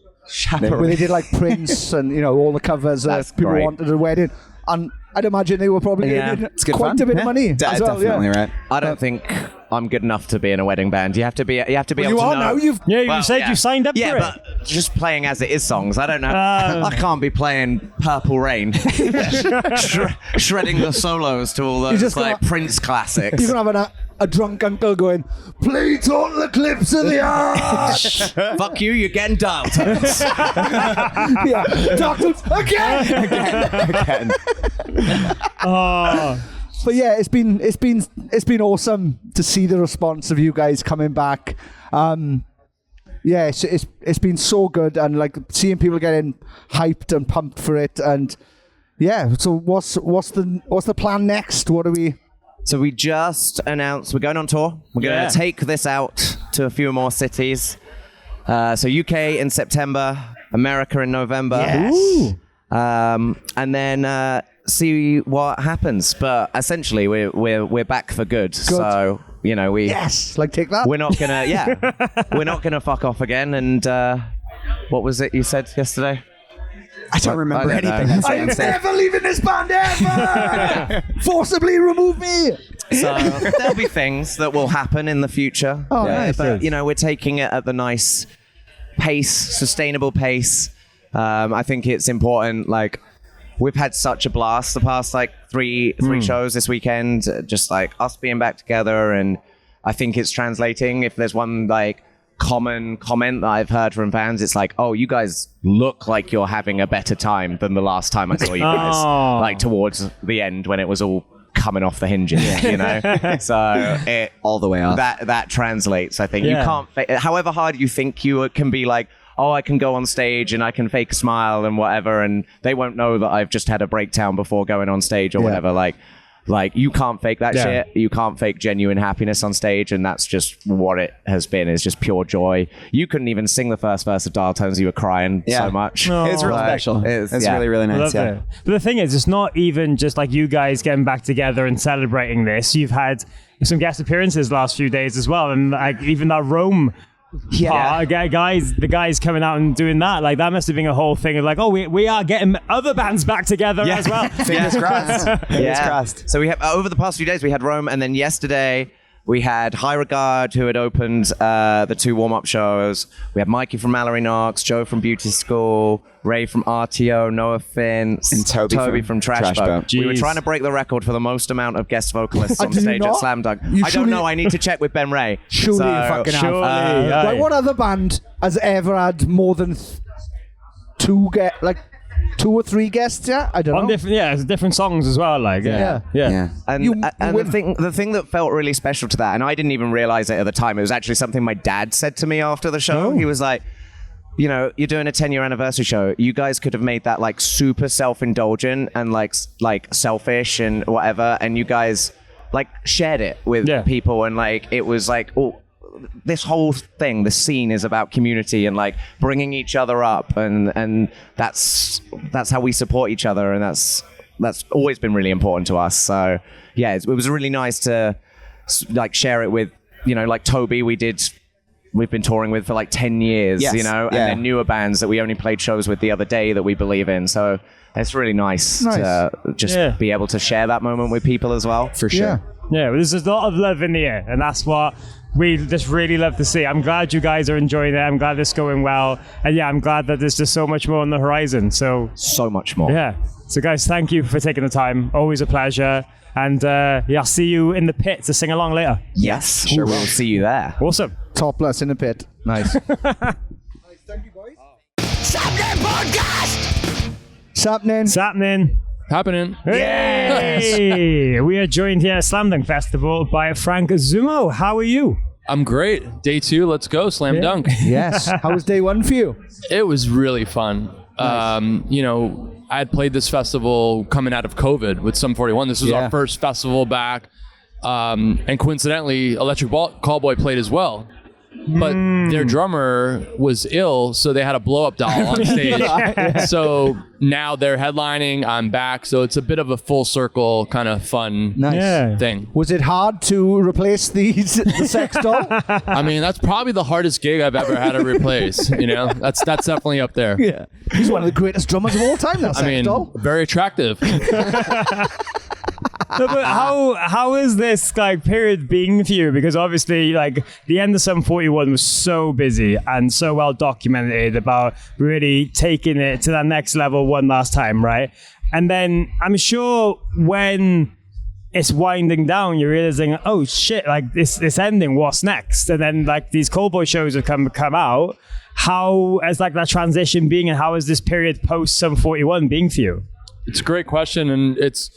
Where they did like Prince and, you know, all the covers. People great. wanted a wedding. And I'd imagine they were probably getting It's good quite fun. a bit of money as well. Definitely right. I don't think I'm good enough to be in a wedding band. You have to be able You to are know. now. You said you signed up for it. Yeah, but just playing as it is songs. I don't know. I can't be playing Purple Rain, shredding the solos to all those just like gonna- Prince classics. You're going to have a drunk uncle going, "Play Total Eclipse of the Arch." Fuck you, you're getting dial tones. Yeah, Doctor again. Oh. But yeah, it's been awesome to see the response of you guys coming back. Yeah, it's been so good, and like seeing people getting hyped and pumped for it. And yeah, so what's the plan next? What are we? So we just announced we're going on tour. We're going to take this out to a few more cities. So UK in September, America in November. Yes. And then see what happens. But essentially, we're back for good. So you know take that. We're not gonna fuck off again. And what was it you said yesterday? I don't remember I don't anything know. I said. I'm never leaving this band ever. Forcibly remove me. So there'll be things that will happen in the future. Oh, nice. But you know, we're taking it at the nice pace, sustainable pace. I think it's important. Like, we've had such a blast the past like three shows this weekend, just like us being back together, and I think it's translating. If there's one like common comment that I've heard from fans. It's like, oh, you guys look like you're having a better time than the last time I saw you guys. Like towards the end when it was all coming off the hinges, you know? So it all the way up. That translates, I think. You can't, however hard you think you can be like, oh, I can go on stage and I can fake a smile and whatever, and they won't know that I've just had a breakdown before going on stage or whatever. Like you can't fake that shit. You can't fake genuine happiness on stage, and that's just what it has been. It's just pure joy. You couldn't even sing the first verse of Dial Tones. You were crying so much. It's really special. It's really, really nice. It. But the thing is, it's not even just like you guys getting back together and celebrating this. You've had some guest appearances last few days as well, and like even that Rome part, the guys coming out and doing that, like that must have been a whole thing of like, oh, we are getting other bands back together as well. Fingers crossed. Fingers crossed. So we have over the past few days we had Rome, and then yesterday we had High Regard, who had opened the 2 warm-up shows. We had Mikey from Mallory Knox, Joe from Beauty School, Ray from RTO, Noah Fince, and Toby from Trash Boat. We were trying to break the record for the most amount of guest vocalists on stage at Slam Dunk. I don't know. I need to check with Ben Ray. Surely you fucking have. Like, what other band has ever had more than 2 or 3 guests? Yeah, I don't know. Different songs as well. Like And the thing that felt really special to that, and I didn't even realize it at the time, it was actually something my dad said to me after the show. He was like, you know, you're doing a 10-year anniversary show. You guys could have made that like super self-indulgent and like selfish and whatever, and you guys like shared it with people, and like it was like, oh, this whole thing, the scene is about community and like bringing each other up, and that's how we support each other, and that's always been really important to us. So yeah, it was really nice to like share it with, you know, like Toby. We've been touring with for like 10 years, you know, and then newer bands that we only played shows with the other day that we believe in. So it's really nice. To just be able to share that moment with people as well. For sure. Yeah, well, there's a lot of love in the air, and that's what we just really love to see. I'm glad you guys are enjoying it. I'm glad it's going well. And yeah, I'm glad that there's just so much more on the horizon. So much more. Yeah. So guys, thank you for taking the time. Always a pleasure. And I'll see you in the pit to sing along later. Yes, sure will. See you there. Awesome. Topless in the pit. Nice. Thank you, boys. Sappenin podcast. Sappenin. Happening. Hey! We are joined here at Slam Dunk Festival by Frank Zumo. How are you? I'm great. Day 2, let's go. Slam Dunk. Yes. How was day 1 for you? It was really fun. Nice. You know, I had played this festival coming out of COVID with Sum 41. This was our first festival back. And coincidentally, Electric Callboy played as well. But their drummer was ill, so they had a blow-up doll on stage. So now they're headlining, I'm back. So it's a bit of a full circle kind of fun thing. Was it hard to replace the sex doll? I mean, that's probably the hardest gig I've ever had to replace. You know, that's definitely up there. Yeah, he's one of the greatest drummers of all time. That sex doll. Very attractive. No, but how is this like period being for you? Because obviously, like the end of Sum 41 was so busy and so well documented about really taking it to that next level one last time, right? And then I'm sure when it's winding down, you're realizing, oh shit, like this ending, what's next? And then like these Callboy shows have come out. How has like that transition being, and how is this period post Sum 41 being for you? It's a great question, and it's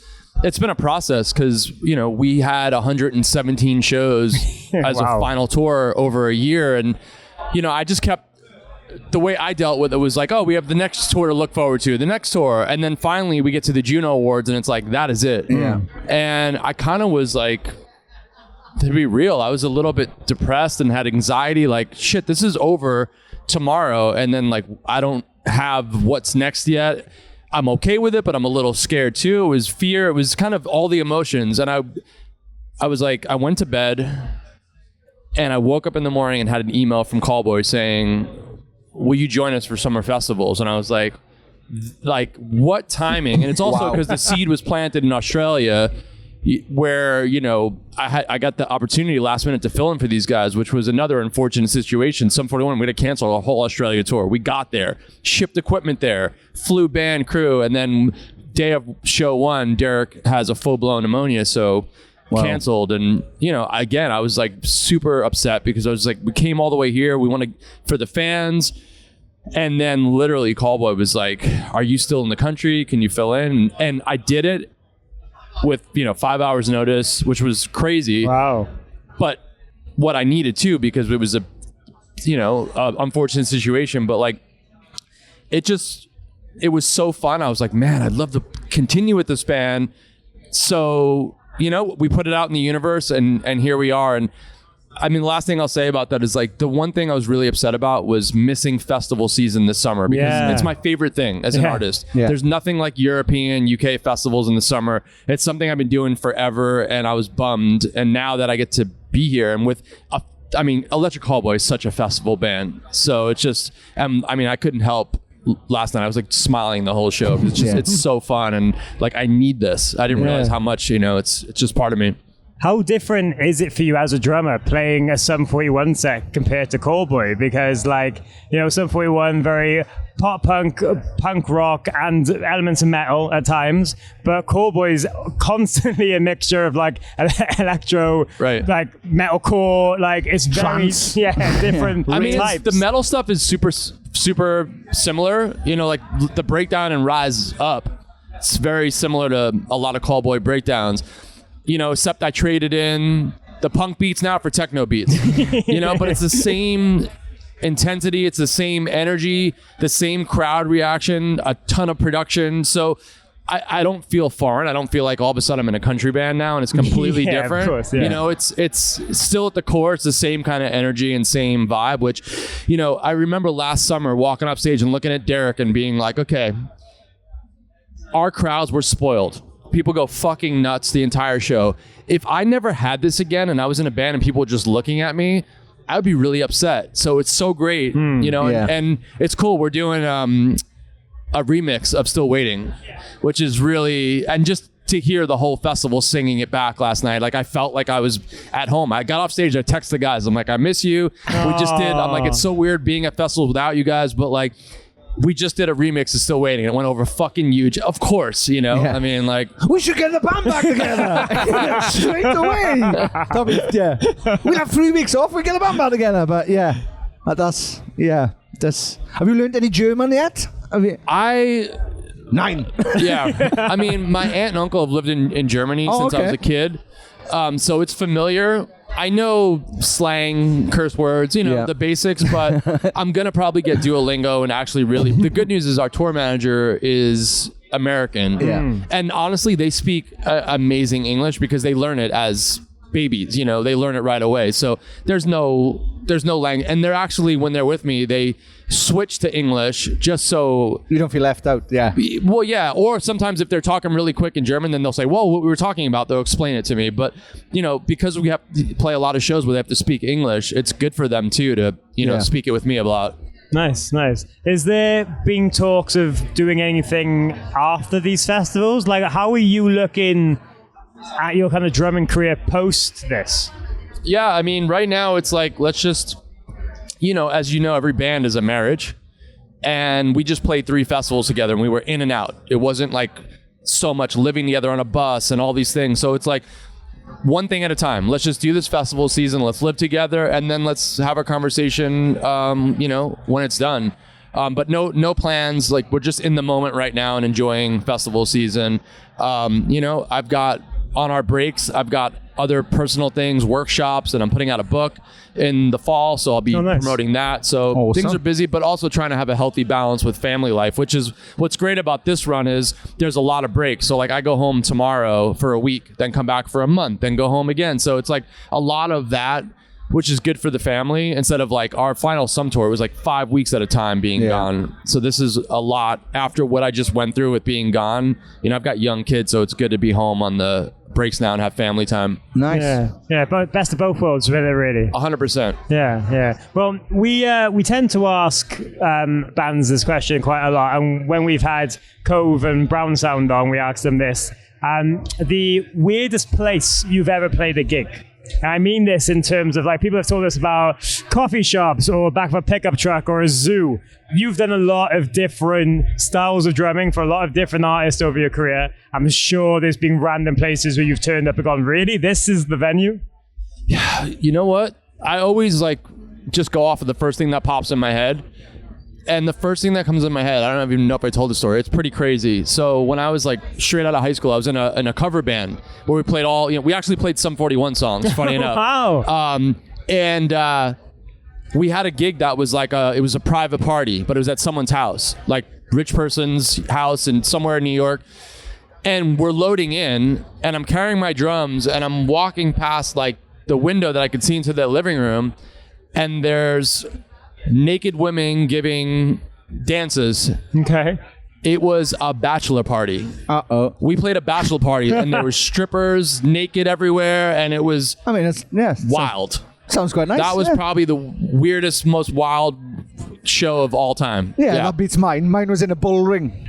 been a process because, you know, we had 117 shows as a final tour over a year. And, you know, I just kept, the way I dealt with it was like, oh, we have the next tour to look forward to, the next tour. And then finally we get to the Juno Awards and it's like, that is it. Yeah. And I kind of was like, to be real, I was a little bit depressed and had anxiety, like, shit, this is over tomorrow. And then like, I don't have what's next yet. I'm okay with it, but I'm a little scared too. It was fear. It was kind of all the emotions. And I was like, I went to bed and I woke up in the morning and had an email from Callboy saying, will you join us for summer festivals? And I was like what timing? And it's also because the seed was planted in Australia where, you know, I got the opportunity last minute to fill in for these guys, which was another unfortunate situation. Sum 41, we had to cancel a whole Australia tour. We got there, shipped equipment there, flew band crew, and then day of show 1, Derek has a full-blown pneumonia, so canceled. And, you know, again, I was like super upset because I was like, we came all the way here. We want to, for the fans. And then literally Callboy was like, are you still in the country? Can you fill in? And I did it with, 5 hours notice, which was crazy. Wow. But what I needed to, because it was a unfortunate situation, but like, it was so fun. I was like, man, I'd love to continue with this band. So, we put it out in the universe and here we are. And I mean, the last thing I'll say about that is like the one thing I was really upset about was missing festival season this summer because it's my favorite thing as an artist. Yeah. There's nothing like European, UK festivals in the summer. It's something I've been doing forever and I was bummed. And now that I get to be here and with Electric Callboy is such a festival band. So it's just, I couldn't help last night. I was like smiling the whole show. It's just, it's so fun. And like, I need this. I didn't realize how much, it's just part of me. How different is it for you as a drummer playing a Sum 41 set compared to Callboy? Because Sum 41, very pop punk, punk rock, and elements of metal at times, but Callboy's constantly a mixture of like electro, like metalcore, like it's very different types. The metal stuff is super similar. Like the breakdown and Rise Up, it's very similar to a lot of Callboy breakdowns. Except I traded in the punk beats now for techno beats, but it's the same intensity. It's the same energy, the same crowd reaction, a ton of production. So I don't feel foreign. I don't feel like all of a sudden I'm in a country band now and it's completely different. Of course, yeah. It's still at the core. It's the same kind of energy and same vibe, which, I remember last summer walking up stage and looking at Derek and being like, okay, our crowds were spoiled. People go fucking nuts the entire show. If I never had this again and I was in a band and people were just looking at me, I would be really upset. So it's so great, and it's cool. We're doing a remix of Still Waiting, which is really, and just to hear the whole festival singing it back last night, like I felt like I was at home. I got off stage, I texted the guys. I'm like, I miss you. We just did. I'm like, it's so weird being at festivals without you guys, but like, we just did a remix of Still Waiting. It went over fucking huge. Of course, I mean, like... We should get the band back together! Straight away! We'll have 3 weeks off, we get the band back together. But that's... Have you learned any German yet? 9. Yeah. I mean, my aunt and uncle have lived in Germany since I was a kid. So it's familiar. I know slang, curse words, the basics, but I'm going to probably get Duolingo and actually really... The good news is our tour manager is American. Yeah. And honestly, they speak amazing English because they learn it as babies, they learn it right away. So there's no language. And they're actually, when they're with me, they switch to English just so... You don't feel left out, yeah. Well, yeah. Or sometimes if they're talking really quick in German, then they'll say, well, what we were talking about, they'll explain it to me. But, because we have to play a lot of shows where they have to speak English, it's good for them too to, speak it with me a lot. Nice. Is there been talks of doing anything after these festivals? Like, how are you looking at your kind of drumming career post this? Yeah, I mean, right now it's like, let's just, as every band is a marriage. And we just played 3 festivals together and we were in and out. It wasn't like so much living together on a bus and all these things. So it's like one thing at a time. Let's just do this festival season. Let's live together and then let's have a conversation, when it's done. But no plans. Like we're just in the moment right now and enjoying festival season. I've got on our breaks, I've got other personal things, workshops, and I'm putting out a book in the fall, so I'll be promoting that. So things are busy, but also trying to have a healthy balance with family life, which is what's great about this run is there's a lot of breaks. So like I go home tomorrow for a week, then come back for a month, then go home again. So it's like a lot of that, which is good for the family instead of like our final Sum tour was like 5 weeks at a time being gone. So this is a lot after what I just went through with being gone. I've got young kids, so it's good to be home on the breaks now and have family time. Nice. Yeah, but best of both worlds, really. 100%. Yeah. Well, we tend to ask bands this question quite a lot, and when we've had Cove and Brown Sound on, we asked them this. The weirdest place you've ever played a gig? And I mean this in terms of like people have told us about coffee shops or back of a pickup truck or a zoo. You've done a lot of different styles of drumming for a lot of different artists over your career. I'm sure there's been random places where you've turned up and gone, really? This is the venue? Yeah, you know what? I always like just go off of the first thing that pops in my head. And the first thing that comes in my head, I don't even know if I told the story. It's pretty crazy. So when I was like straight out of high school, I was in a cover band where we played all, we actually played some 41 songs, funny enough. Wow. And we had a gig that was like it was a private party, but it was at someone's house, like rich person's house in somewhere in New York. And we're loading in and I'm carrying my drums and I'm walking past like the window that I could see into the living room. And there's naked women giving dances. Okay. It was a bachelor party. We played a bachelor party and there were strippers naked everywhere and it was wild. Sounds quite nice. That was probably the weirdest, most wild show of all time. Yeah, that beats mine. Mine was in a bull ring.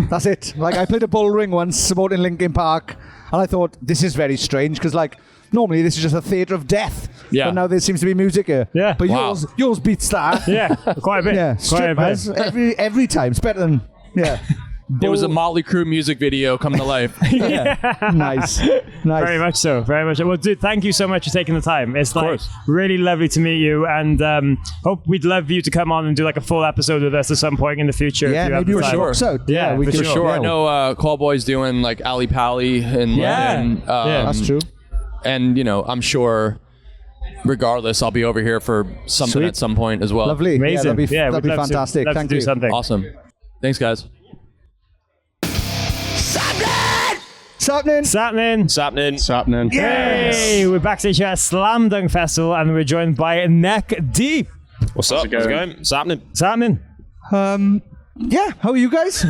That's it. Like I played a bull ring once supporting Linkin Park and I thought this is very strange because like normally this is just a theatre of death. Yeah. But now there seems to be music here. Yeah. But yours beats that. Yeah, quite a bit. Yeah. Quite a bit. Strippers every time. It's better than It was a Motley Crue music video come to life. Nice. Very much so. Very much so. Well, dude, thank you so much for taking the time. It's like really lovely to meet you, and hope we'd love you to come on and do like a full episode with us at some point in the future. Yeah, maybe for sure. Yeah, we for sure. Yeah. I know Callboy's doing like Ali Pali in London. That's true. And I'm sure. Regardless, I'll be over here for something at some point as well. Lovely. Amazing. Yeah, that'd be fantastic. Love Thank to you. do something. Awesome. Thanks, guys. Sappenin. Yay! We're backstage here at Slam Dunk Festival and we're joined by Neck Deep. What's up? How's it going? Sappenin. Yeah, how are you guys?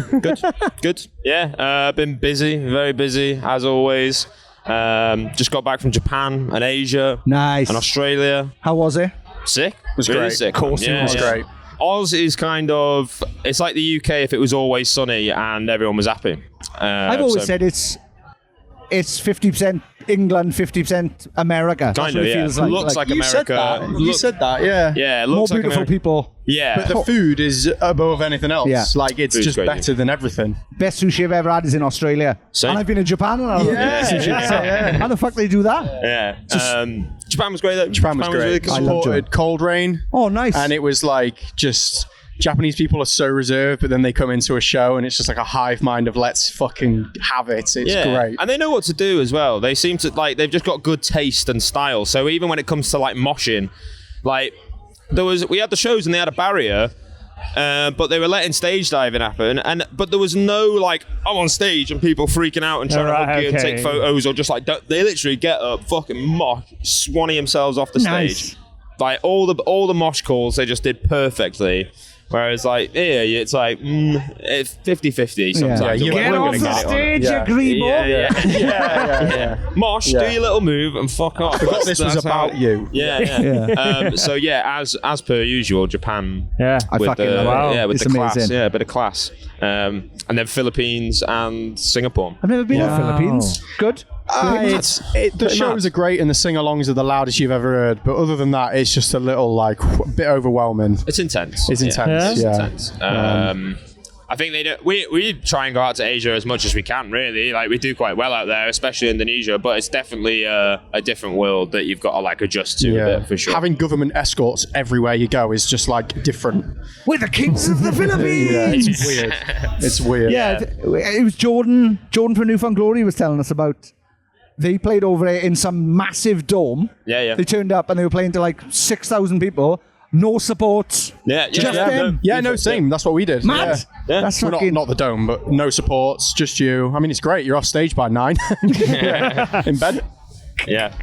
Good. Yeah, been busy, very busy as always. Just got back from Japan and Asia. Nice. And Australia. How was it? Sick. It was really great. sick. Of course it was great. Oz is kind of, it's like the UK if it was always sunny and everyone was happy. I've always said it's 50% England, 50% America. That's Kind what of, it yeah. feels like. Looks like You America. said that. You said that, yeah. Yeah, it More looks like beautiful America. people. Yeah. But the food is above anything else. Yeah. Like, it's Food's just great, better than everything. Best sushi I've ever had is in Australia. Same. And I've been in Japan and I love sushi. How the fuck they do that? Yeah. Japan was great though. Japan was great. really cool. I love Supported Cold Rain. Oh, nice. And it was like just Japanese people are so reserved, but then they come into a show and it's just like a hive mind of let's fucking have it. It's great. And they know what to do as well. They seem to they've just got good taste and style. So even when it comes to like moshing, like we had the shows and they had a barrier, but they were letting stage diving happen. But there was no like I'm on stage and people freaking out and trying to hug you and take photos or just like they literally get up, fucking mosh, swanny themselves off the stage. Like all the mosh calls they just did perfectly. Whereas like here, it's like it's 50-50 sometimes. Yeah. Get off the stage, you grebo. Yeah. Mosh, do your little move and fuck off. I forgot this was about you. Yeah. So yeah, as per usual, Japan. Yeah, I with fucking the love it. with It's the class. amazing. Yeah, a bit of class. And then Philippines and Singapore. I've never been to the Philippines. Good. The shows are great and the sing-alongs are the loudest you've ever heard, but other than that, it's just a little like a bit overwhelming. It's intense. It's intense. Yeah. Intense. I think they do. We try and go out to Asia as much as we can. Really, like we do quite well out there, especially Indonesia. But it's definitely a different world that you've got to like adjust to a bit for sure. Having government escorts everywhere you go is just like different. We're the kings of the Philippines. Yeah, it's weird. It's weird. Yeah, it was Jordan from Newfound Glory was telling us about. They played over there in some massive dome. Yeah. They turned up and they were playing to like 6,000 people. No support. Just them. Same. That's what we did. Mad. Yeah. That's Well, fucking... not the dome, but no supports, just you. I mean, it's great. You're off stage by 9 in bed. Yeah.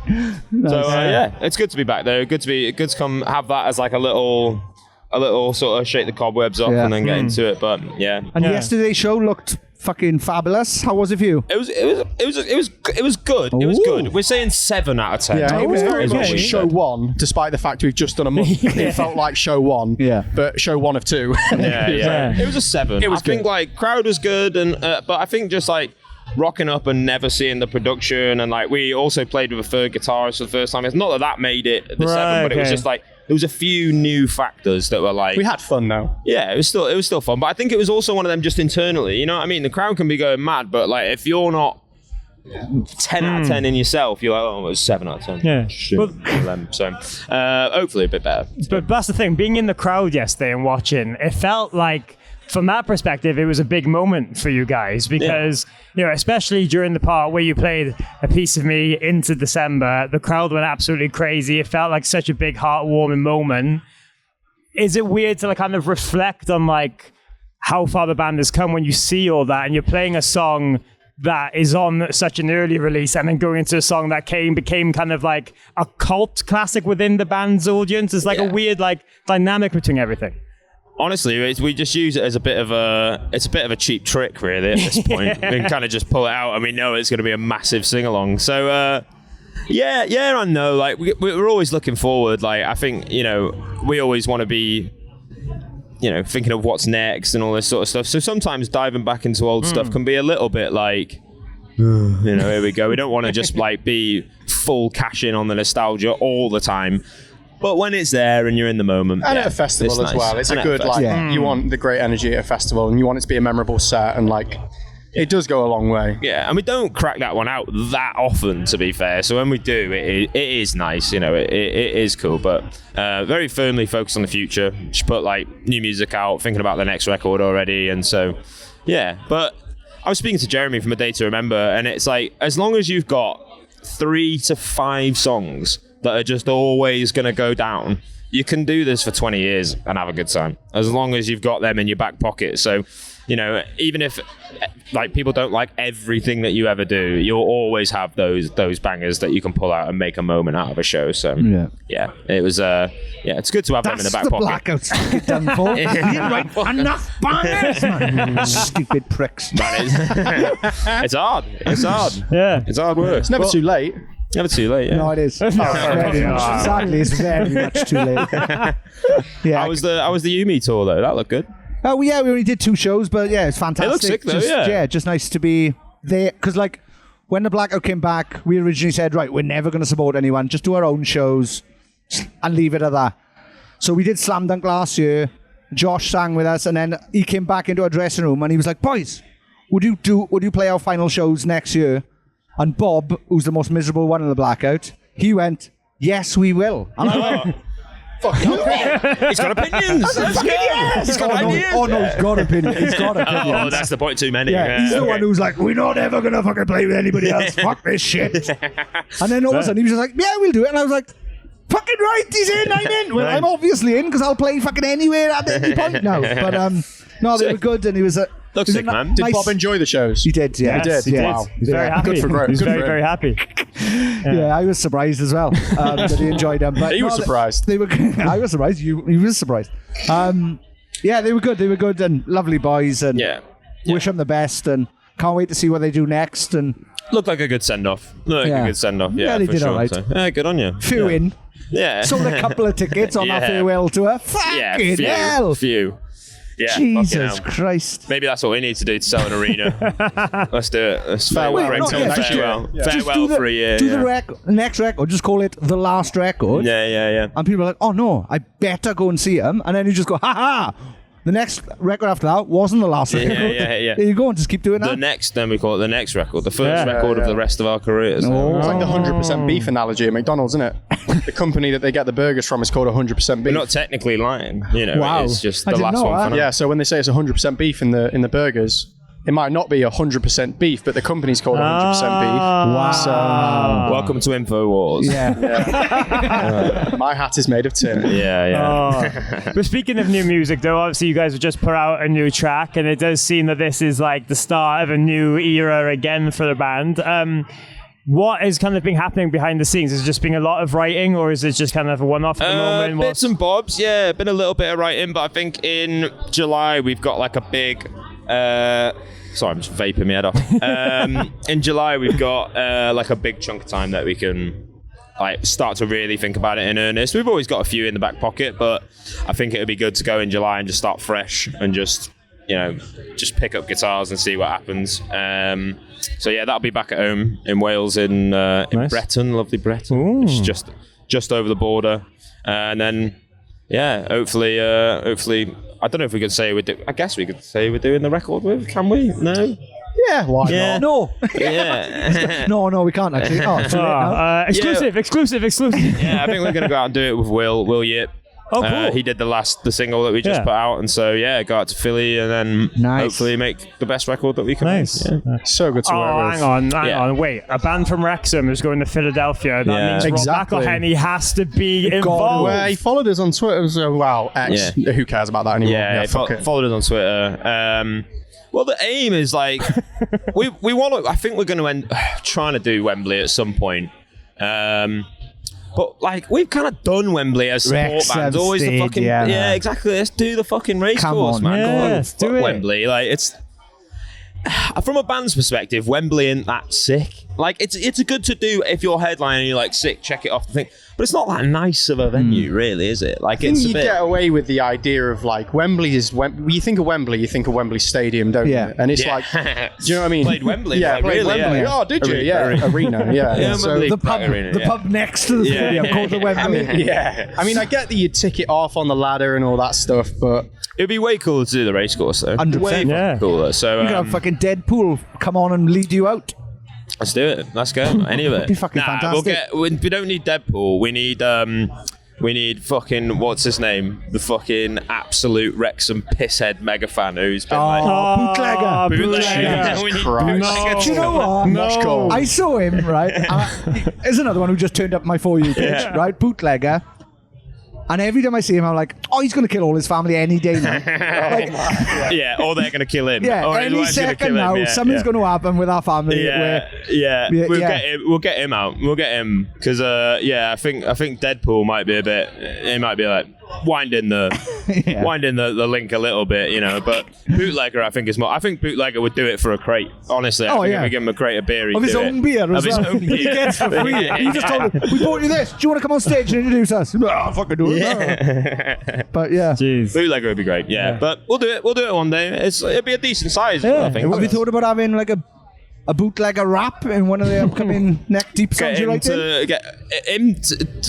So it's good to be back there. Good to come have that as like a little sort of shake the cobwebs off and then get into it. But yeah. And yesterday's show looked fucking fabulous. How was it for you? It was good. It was good. We're saying 7 out of 10. Yeah, it was very Is what much we show said. 1, despite the fact we've just done a month. It felt like show 1, but show 1 of 2. Yeah. It was a 7. It was I think good. like crowd was good, and but I think just like rocking up and never seeing the production, and like we also played with a third guitarist for the first time. It's not that made it the seven, but it was just like there was a few new factors that were like we had fun though. Yeah, it was still fun, but I think it was also one of them just internally. You know what I mean? The crowd can be going mad, but like if you're not 10 out of 10 in yourself, you're like, oh, it was 7 out of 10. Yeah. So hopefully a bit better. But that's the thing. Being in the crowd yesterday and watching, it felt like, from that perspective, it was a big moment for you guys because, you know, especially during the part where you played A Piece of Me into December, the crowd went absolutely crazy. It felt like such a big heartwarming moment. Is it weird to like kind of reflect on like how far the band has come when you see all that and you're playing a song that is on such an early release and then going into a song that became kind of like a cult classic within the band's audience? It's like a weird like dynamic between everything. Honestly, we just use it as a bit of a cheap trick, really, at this point. We can kind of just pull it out, and we know it's going to be a massive sing-along. So, yeah, I know. Like, we're always looking forward. Like, I think, you know, we always want to be, you know, thinking of what's next and all this sort of stuff. So sometimes diving back into old stuff can be a little bit like, you know, here we go. We don't want to just like be full cash in on the nostalgia all the time. But when it's there and you're in the moment. And at a festival as well. It's a good, like, you want the great energy at a festival and you want it to be a memorable set and, like, it does go a long way. Yeah, and we don't crack that one out that often, to be fair. So when we do, it is nice, you know, it is cool. But very firmly focused on the future. Just put, like, new music out, thinking about the next record already. And so, yeah. But I was speaking to Jeremy from A Day to Remember, and it's like, as long as you've got 3 to 5 songs that are just always going to go down, you can do this for 20 years and have a good time, as long as you've got them in your back pocket. So, you know, even if like people don't like everything that you ever do, you'll always have those bangers that you can pull out and make a moment out of a show. So yeah, it was it's good to have them in the back pocket. Blackouts get done for. You didn't write enough bangers, man. Stupid pricks. It's hard. Yeah, it's hard work. It's never too late. Never too late, yeah. No, it is. Sadly, it's very much too late. How was the Yumi tour though? That looked good. Oh yeah, we only did 2 shows, but yeah, it's fantastic. It looks sick though, just nice to be there. Because like when the Blackout came back, we originally said, right, we're never going to support anyone, just do our own shows and leave it at that. So we did Slam Dunk last year. Josh sang with us, and then he came back into our dressing room and he was like, boys, would you play our final shows next year? And Bob, who's the most miserable one in the Blackout, he went, yes, we will. And I went, fuck you. He's got opinions. Let's go. Yes. He's got ideas. Oh, no, he's got opinions. He's got opinions. Oh, that's the point, too many. Yeah, he's the one who's like, we're not ever going to fucking play with anybody else. Fuck this shit. And then all of a sudden he was just like, yeah, we'll do it. And I was like, fucking right, he's in, I'm in. Well, I'm obviously in because I'll play fucking anywhere at any point now. But no, they were good, and he was looks sick, man. Did Bob enjoy the shows? He did, yeah. He did. Wow. He's very happy. Good for Greg. He's very happy. Yeah, I was surprised as well that he enjoyed them. But he was surprised. They were. I was surprised. He was surprised. Yeah, they were good. They were good and lovely boys, and wish them the best, and can't wait to see what they do next. And looked like a good send off. Yeah, they did all right. So, good on you. Few in. Yeah. Sold a couple of tickets on our farewell tour. Fucking hell. Few. Yeah, Jesus Christ. Maybe that's what we need to do to sell an arena. Let's do it. Let's farewell for a year. Do the next record, just call it The Last Record. Yeah. And people are like, oh no, I better go and see them. And then you just go, ha ha. The next record after that wasn't the last record. Yeah. There you go, and just keep doing that. The next, then we call it the next record. The first record of the rest of our careers. Oh. It's like the 100% beef analogy at McDonald's, isn't it? The company that they get the burgers from is called 100% beef. We're not technically lying, you know. Wow. It's just the last one for now. Yeah, so when they say it's 100% beef in the burgers, it might not be 100% beef, but the company's called 100% beef. Wow. So, welcome to InfoWars. Yeah. My hat is made of tin. Yeah. But speaking of new music, though, obviously you guys have just put out a new track, and it does seem that this is like the start of a new era again for the band. What has kind of been happening behind the scenes? Has it just been a lot of writing, or is it just kind of a one-off at the moment? Bits and bobs, yeah. Been a little bit of writing, but I think in July we've got like a big... sorry, I'm just vaping my head off. In July we've got like a big chunk of time that we can like start to really think about it in earnest. We've always got a few in the back pocket, but I think it would be good to go in July and just start fresh and just... just pick up guitars and see what happens. So yeah, that'll be back at home in Wales in Breton, lovely Breton, which is just over the border, and then hopefully I don't know if we could say I guess we could say we're doing the record with. Can we? No. Yeah, why not? No. Yeah. no, we can't actually. Oh, it's too late now. Exclusive. Yeah, I think we're gonna go out and do it with Will Yip. Oh, cool. He did the single that we just put out, and so go out to Philly and then hopefully make the best record that we can. Nice. Make. Yeah. So good to work with. Hang on. Wait, a band from Wrexham is going to Philadelphia. That means Rob McElhenney has to be involved. Well, he followed us on Twitter. So, X. Yeah. Who cares about that anymore? Yeah, followed us on Twitter. Well, the aim is like we want to. I think we're going to end trying to do Wembley at some point. But like we've kind of done Wembley as support bands. Always the fucking exactly. Let's do the fucking race course, man. Let's do it. Wembley. Like it's from a band's perspective, Wembley isn't that sick. Like it's good to do if you're headlining and you're like sick. Check it off the thing. But it's not that nice of a venue, really, is it? Like it's you get away with the idea of like Wembley is when you think of Wembley Stadium, don't you? And it's like, do you know what I mean? Played Wembley, yeah, played Wembley. Oh, did you? Arena, yeah. So the pub next to the stadium called the Wembley. I mean, I get that you tick it off on the ladder and all that stuff, but it'd be way cooler to do the race course, though. 100%. Cooler. So you could have fucking Deadpool come on and lead you out. Let's do it. Let's go. Any of it. That'd be fucking fantastic. We don't need Deadpool. We need fucking what's his name? The fucking absolute Wrexham pisshead mega fan who's been bootlegger. We need bootlegger. Do you know what? No. I saw him, right? There's another one who just turned up my For You page, right? Bootlegger. And every time I see him, I'm like, oh, he's going to kill all his family any day now. Or they're going to kill him. Yeah, or any second now, something's going to happen with our family. We'll get him out. We'll get him because I think Deadpool might be a bit. It might be like winding the link a little bit, But Bootlegger, I think is more. I think Bootlegger would do it for a crate. Honestly, I think if we give him a crate of beer, of his own beer as well. He gets for free. He just told him, we bought you this. Do you want to come on stage and introduce us? Oh, fucking do it. But jeez, Bootlegger would be great. But we'll do it. We'll do it one day. It'd be a decent size. I think. Have you thought about having like a bootlegger rap in one of the upcoming neck deep songs you write in?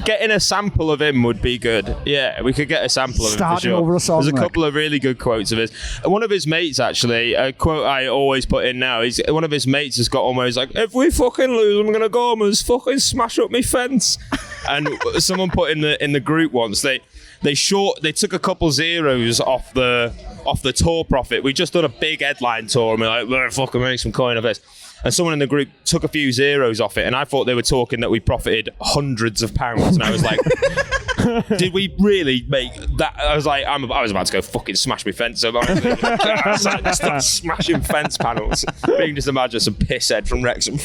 Getting a sample of him would be good. Yeah, we could get a sample of him for sure. Over a song, There's a couple of really good quotes of his. One of his mates, actually, a quote I always put in now, one of his mates has got almost like, if we fucking lose, I'm going to go home and fucking smash up my fence. And someone put in the group once, they took a couple zeros off the tour profit. We just done a big headline tour and we're like, we're fucking make some coin of this. And someone in the group took a few zeros off it, and I thought they were talking that we profited hundreds of pounds. And I was like, did we really make that? I was like, I was about to go fucking smash my fence up. Start smashing fence panels. You can just imagine some pisshead from Wrexham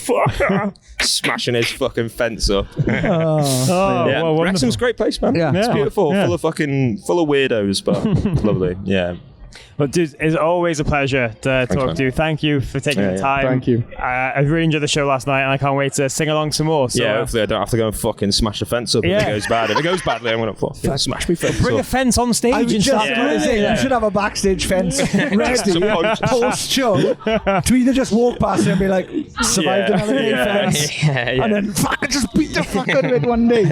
smashing his fucking fence up. Well, Wrexham's a great place, man. Yeah. It's beautiful, full of weirdos, but lovely. Yeah. But dude, it's always a pleasure to talk to you. Thank you for taking the time. Thank you. I really enjoyed the show last night, and I can't wait to sing along some more. So, hopefully I don't have to go and fucking smash a fence up if it goes bad. If it goes badly, I'm going to fucking smash my fence Bring up. a fence on stage and start you should have a backstage fence ready post-show to either just walk past it and be like, survived another day fence, and then fucking just beat the fuck out of it one day.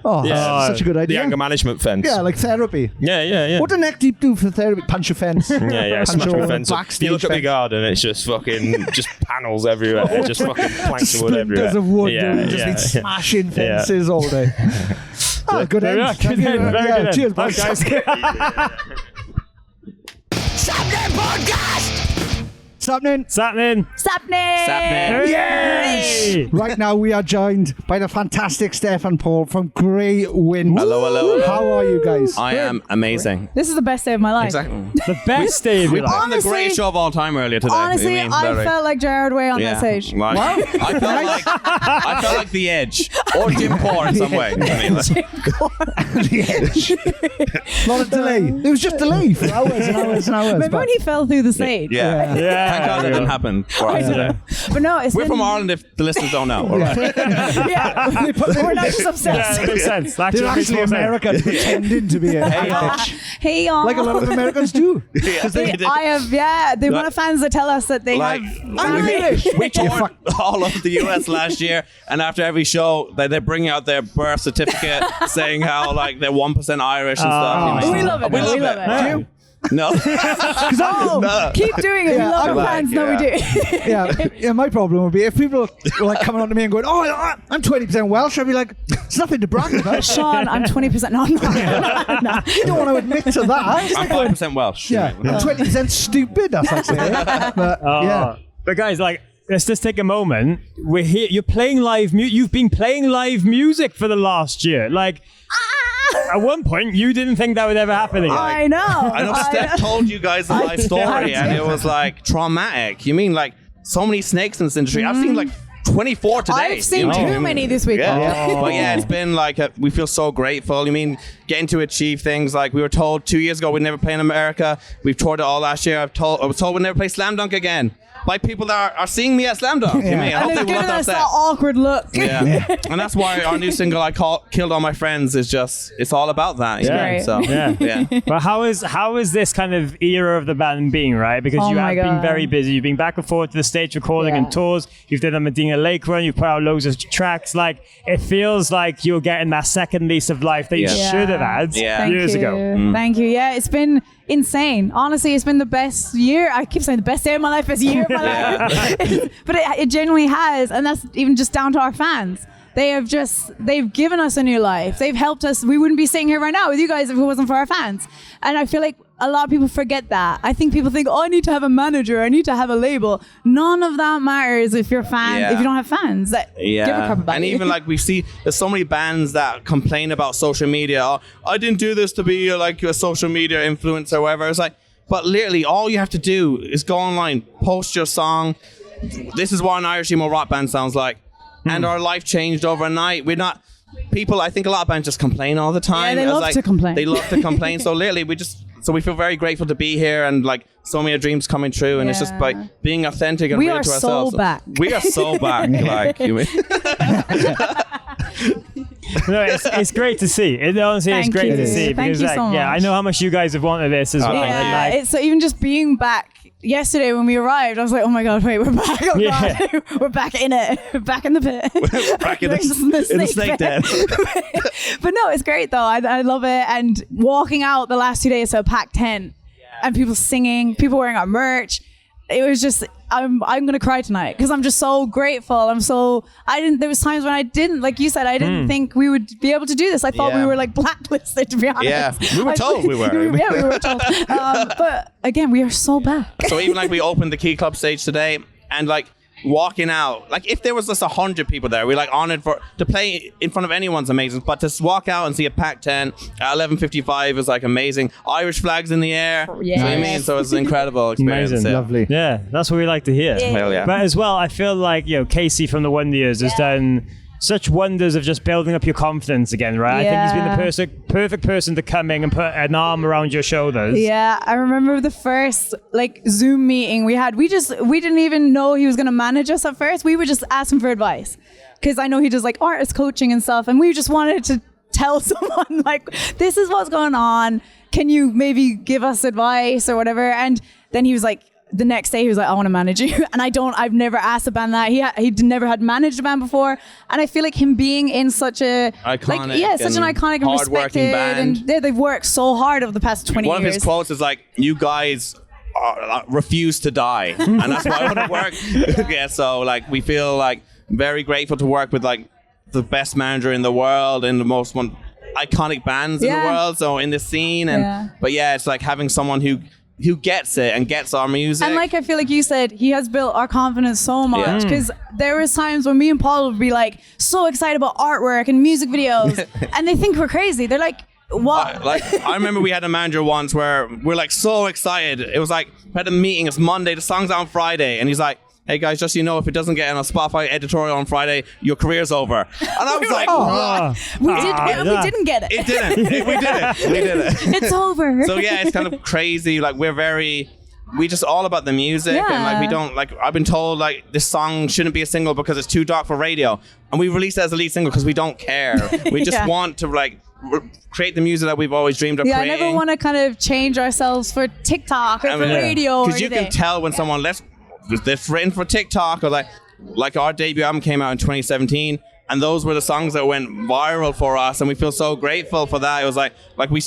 Such a good idea. The anger management fence. Yeah, like therapy. Yeah. What do neck deep do for therapy? Punch a fence. Smash my fence up. You look at my garden, it's just fucking panels everywhere. Just fucking planks of wood everywhere. Splinters of wood. Just been smashing fences all day. Good end. Cheers, boys. Guys. Sappenin. Yes! Right now we are joined by the fantastic Steph and Paul from Grey Wind. Hello. How are you guys? I am amazing. This is the best day of my life. Exactly. The best day of your life. We put on the greatest show of all time earlier today. Honestly, I felt like Jared Way on that stage. Well, I felt like The Edge or Jim Core in some way. The Edge. Not a delay. It was just delay for hours and hours and hours. Remember when he fell through the stage? Yeah. Thank God that didn't happen for us today. But no, it's We're been, from Ireland if the listeners don't know. All right. we're not just obsessed. Yeah, makes sense. They're actually American pretending to be a Hey, y'all. like a lot of Americans do. They want fans that tell us that they Like, have. I'm Irish. We toured all over the US last year, and after every show, they bring out their birth certificate saying how like they're 1% Irish and stuff. We love it. We love it. Yeah. No. Oh, keep doing it. We love our fans. No, we do. yeah. My problem would be if people were like coming on to me and going, "Oh, I'm 20% Welsh," I'd be like, "It's nothing to brag about." Sean, I'm 20%. No, I'm not. No. You don't want to admit to that. I'm 5% Welsh. Yeah, 20% stupid. That's like saying. But yeah. But guys, like, let's just take a moment. We're here. You're playing live music. You've been playing live music for the last year. Like, at one point, you didn't think that would ever happen again. I know. I know Steph told you guys the life story, and it was like traumatic. You mean like so many snakes in this industry? I've seen like 24 today. I've seen too many this week. Yeah. But yeah, it's been like we feel so grateful. You mean getting to achieve things like we were told 2 years ago we'd never play in America. We've toured it all last year. I was told we'd never play Slam Dunk again by people that are seeing me at Slam Dunk. Yeah. You mean, I hope And they they've will given not us that upset. awkward look. Yeah. And that's why our new single Killed All My Friends is just, it's all about that. You know? great. So, Yeah. But how is this kind of era of the band being, right? Because Oh you my have been God. very busy. You've been back and forth to the stage recording and tours. You've done the Medina Lake run. You've put out loads of tracks. Like, it feels like you're getting that second lease of life that you should have had years ago. Thank you. Yeah, it's been insane. Honestly, it's been the best year. I keep saying the best day of my life, best year of my life. But it genuinely has. And that's even just down to our fans. They've given us a new life. They've helped us. We wouldn't be sitting here right now with you guys if it wasn't for our fans. And I feel like a lot of people forget that. I think people think, oh, I need to have a manager. I need to have a label. None of that matters if you're if you don't have fans that give a crap about and you. even like we see there's so many bands that complain about social media. Oh, I didn't do this to be like a social media influencer or whatever. It's like, but literally all you have to do is go online, post your song. This is what an Irish emo rock band sounds like. And our life changed overnight. We're not people. I think a lot of bands just complain all the time. Yeah, they love to complain. They love to complain. So literally we feel very grateful to be here, and like so many dreams coming true, and it's just by being authentic and We real are to so ourselves. back. We are so back. Like you mean. No, it's great to see. It honestly is Thank great you. to see. Thank because you like, so yeah, I much. know how much you guys have wanted this as well. Yeah, And, like, it's so even just being back yesterday when we arrived, I was like, oh my God, wait, we're back. Oh God, we're back in it. We're back in the pit. We're back in the snake den. But no, it's great though. I love it. And walking out the last 2 days to a packed tent and people singing, people wearing our merch. It was just, I'm gonna cry tonight because I'm just so grateful. There was times when I didn't, like you said, I didn't think we would be able to do this. I thought we were like blacklisted, to be honest. Yeah, we were told we were. Yeah, we were told. But again, we are so back. So even like we opened the Key Club stage today, and like walking out, like if there was just 100 people there, we're like honored to play in front of anyone's amazing. But to walk out and see a packed tent at 11:55 is like amazing. Irish flags in the air. Yeah. You know what I mean? So it's an incredible experience. Amazing. Yeah. Lovely. Yeah, that's what we like to hear. Hell yeah. But as well, I feel like, Casey from the Wonder Years has done such wonders of just building up your confidence again, right? Yeah. I think he's been the perfect person to come in and put an arm around your shoulders. Yeah, I remember the first Zoom meeting we had. We didn't even know he was going to manage us at first. We would just ask him for advice because I know he does artist coaching and stuff, and we just wanted to tell someone this is what's going on. Can you maybe give us advice or whatever? And then he was like, the next day he was like, I want to manage you. And I've never asked a band that. He never had managed a band before. And I feel like him being in such a Iconic such an iconic and hard-working respected band. and they've worked so hard over the past 20 years. One of his quotes is like, "You guys refuse to die," and that's why I want to work. Yeah, so we feel very grateful to work with the best manager in the world and the most iconic bands in the world. So in the scene, but it's like having someone who gets it and gets our music. And I feel like you said, he has built our confidence so much because there was times when me and Paul would be so excited about artwork and music videos and they think we're crazy. They're like, what? I remember we had a manager once where we're so excited. It was we had a meeting. It's Monday. The song's out on Friday. And he's like, hey guys, just so you know, if it doesn't get on a Spotify editorial on Friday, your career's over. And I was like, what? We didn't get it. It didn't. We did it. It's over. So yeah, it's kind of crazy. Like we just all about the music, and like we don't like. I've been told like this song shouldn't be a single because it's too dark for radio, and we released it as a lead single because we don't care. We just want to like create the music that we've always dreamed of creating. I never want to kind of change ourselves for TikTok or for radio. Because you can tell when someone that's written for TikTok, or like our debut album came out in 2017. And those were the songs that went viral for us, and we feel so grateful for that. It was like we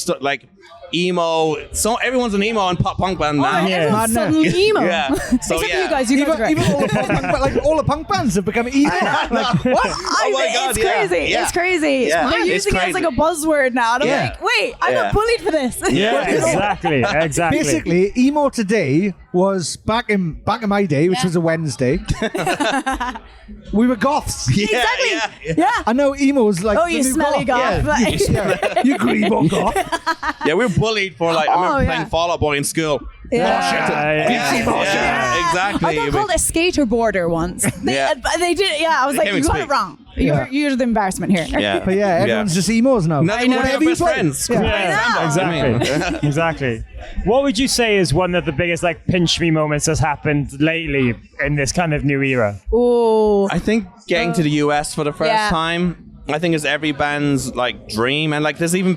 emo. So everyone's an emo and pop punk band now. Everyone's suddenly emo. Yeah. So Except for you guys. You guys are great. Even all the punk, all the punk bands have become emo. Like, what? Oh my God, it's crazy. yeah. It's crazy. Yeah. They're using it as like a buzzword now. And I'm like, wait, I got bullied for this. Yeah, exactly. Basically, emo today was back in my day, which was a Wednesday. We were goths. Exactly. Yeah. I know emo's like. Oh, you smelly goth. You green goth. Yeah, we were bullied for like. I remember playing Fall Out Boy in school. Yeah. Exactly. I got called a skater boarder once. They did. Yeah, I was like, you got it wrong. You're the embarrassment here. Yeah. But yeah, everyone's just emos now. Nothing more than best friends. Exactly. What would you say is one of the biggest like pinch me moments that's happened lately in this kind of new era? Oh, I think getting to the US for the first time, I think is every band's like dream, and like there's even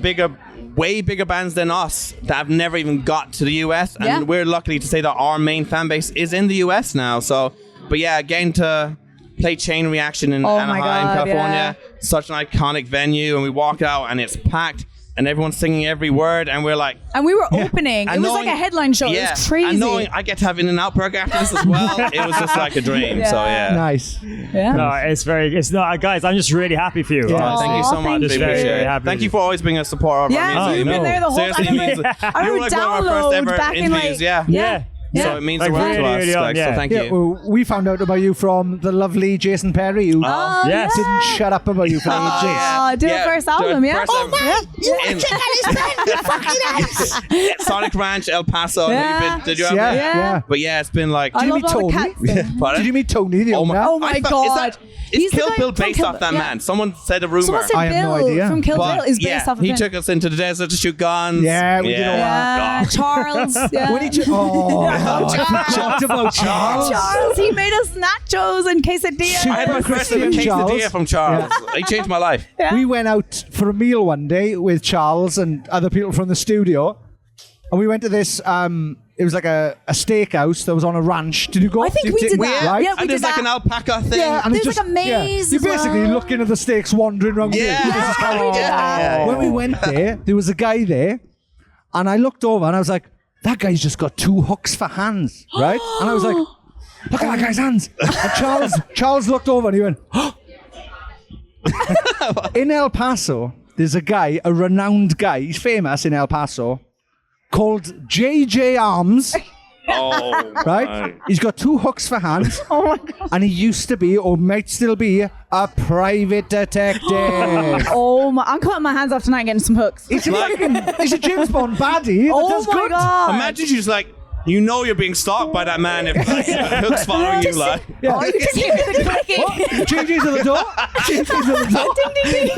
way bigger bands than us that have never even got to the US, and we're lucky to say that our main fan base is in the US now. So, but yeah, getting to play Chain Reaction in Anaheim, California, such an iconic venue, and we walk out and it's packed. And everyone's singing every word, and we're like... And we were opening. It was like a headline show. It was crazy. And knowing I get to have In-N-Out Burger after this as well, it was just like a dream. So, yeah. Nice. Yeah. No, it's not... Guys, I'm just really happy for you. Yeah. Thank you so much. Just very happy. Thank you for always being a supporter of our music. You've been there the whole time. I You were would like one of our first download ever back in interviews, like... Yeah. So it means the world to us. So thank you. Well, we found out about you from the lovely Jason Perry, who didn't shut up about you for ages. Oh, did the first album, yeah? Oh, man! You were checking his friend, you fucking ass! Sonic Ranch, El Paso. Did you have Yeah. But yeah, it's been like... Did you meet Tony? Did you meet Tony the owner? Oh my God. Is Kill Bill based off that man? Someone said a rumor. Someone said Bill from Kill Bill is based off of he him. took us into the desert to shoot guns. Yeah, we did all that. Charles. When he talked about Charles. Charles, he made us nachos and quesadillas. I had my first ever quesadilla from Charles. He changed my life. We went out for a meal one day with Charles and other people from the studio, and we went to this... it was like a steakhouse that was on a ranch. Did you go? I think we did that. Right? Yeah, we And there's did like that. an alpaca thing. Yeah, and There's like a maze You as basically well. looking at the steaks wandering around. we did that. When we went there was a guy there, and I looked over and I was like, that guy's just got 2 hooks for hands, right? And I was like, look at that guy's hands. And Charles looked over and he went, in El Paso, there's a guy, a renowned guy, he's famous in El Paso, called JJ Arms. Oh, right? He's got 2 hooks for hands. Oh my God. And he used to be, or might still be, a private detective. Oh my! I'm cutting my hands off tonight and getting some hooks. He's a James Bond baddie. Oh That's my good. God! Imagine you just like, you know you're being stalked by that man if like, Hook's following you like. Yeah. Oh, you just hear the clicking. JJ's at the door. JJ's at the door. Ding, ding, ding.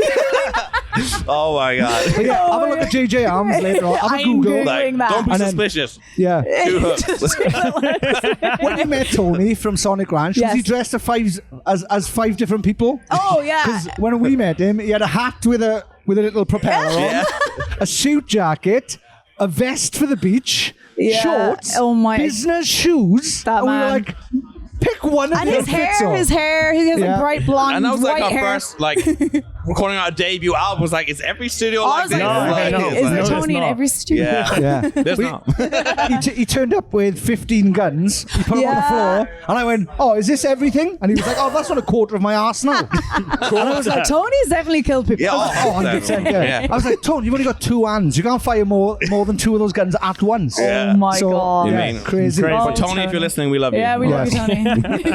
Oh my God. But yeah, have a look at JJ Arms later on. Have a Google. Like, don't be And then- suspicious. Yeah. 2 hooks. When you met Tony from Sonic Ranch, was he dressed as 5 different people? Oh yeah. Because when we met him, he had a hat with a little propeller on, a suit jacket, a vest for the beach, shorts, business shoes. That and we were man. like, pick one of And them. his hair, he has a bright blonde, And that was like white our hair. first like recording our debut album. Was like, is every studio I like was this? like, Like, is there like- Tony in every studio? Yeah. There's We- not. he turned up with 15 guns. He put them on the floor, and I went, "Oh, is this everything?" And he was like, "Oh, that's not a quarter of my arsenal." And I was like, Tony's definitely killed people. Yeah, Oh, 100%. Yeah. I was like, Tony, you've only got 2 hands. You can't fire more than 2 of those guns at once. Yeah. Oh my God. You Yeah, mean crazy. But Tony, if you're listening, we love you. Yeah, we love you, Tony.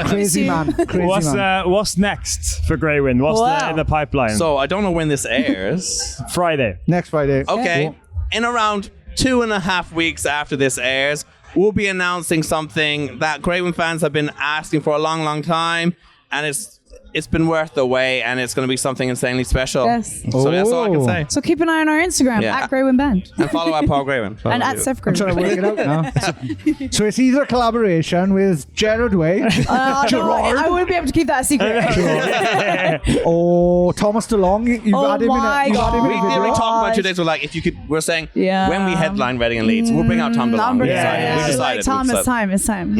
Crazy man. Crazy man. What's next for Greywind? What's in the pipeline? So I don't know when this airs. Friday. Next Friday. Okay. In around 2.5 weeks after this airs, we'll be announcing something that Grey Wind fans have been asking for a long, long time, and it's been worth the wait, and it's going to be something insanely special. Yes. So that's all I can say. So keep an eye on our Instagram Yeah. at Grey Wind Band. And follow our Paul Grayman. And at Seth Grey. I'm trying to work it out now. So it's either a collaboration with Gerard Way, No, I wouldn't be able to keep that a secret. or Thomas DeLong. You've Oh had him my in a, you've had him in We a video. talked about 2 days. We're like, if you could, we're saying Yeah. when we headline Reading and Leeds, we'll bring out Tom DeLonge. We decided. We decided. Tom, We it's time. It's time.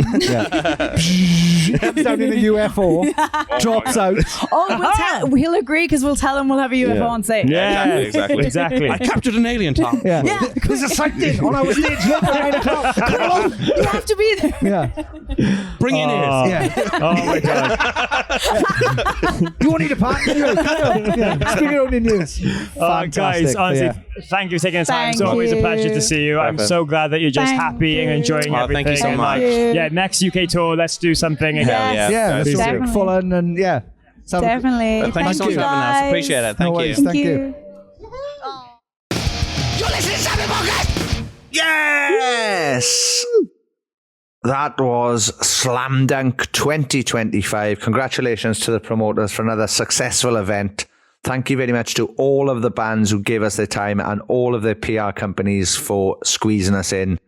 Comes down in a UFO, drops out. Oh, he'll agree because we'll tell him we'll have a UFO on stage. Yeah, exactly. I captured an alien, Tom. Yeah. There's a sighting on our stage. Look at 9 o'clock. Come on. You have to be there. Yeah. Bring in ears. Yeah. Oh my god. You won't need a partner. Yeah. Speak your own in news. Guys, honestly, thank you for taking the time. It's Thank always a you. pleasure to see you. I'm Perfect. so glad that you're just Thank happy and you. enjoying Oh, everything. thank you so And, much. yeah, next UK tour, let's do something again. Yes. Yeah, let's do Definitely. Fulham and yeah. So- Definitely. Thank you so much for having us. guys. Appreciate it. Thank No you. worries. Thank you. Yes! That was Slam Dunk 2025. Congratulations to the promoters for another successful event. Thank you very much to all of the bands who gave us their time and all of their PR companies for squeezing us in.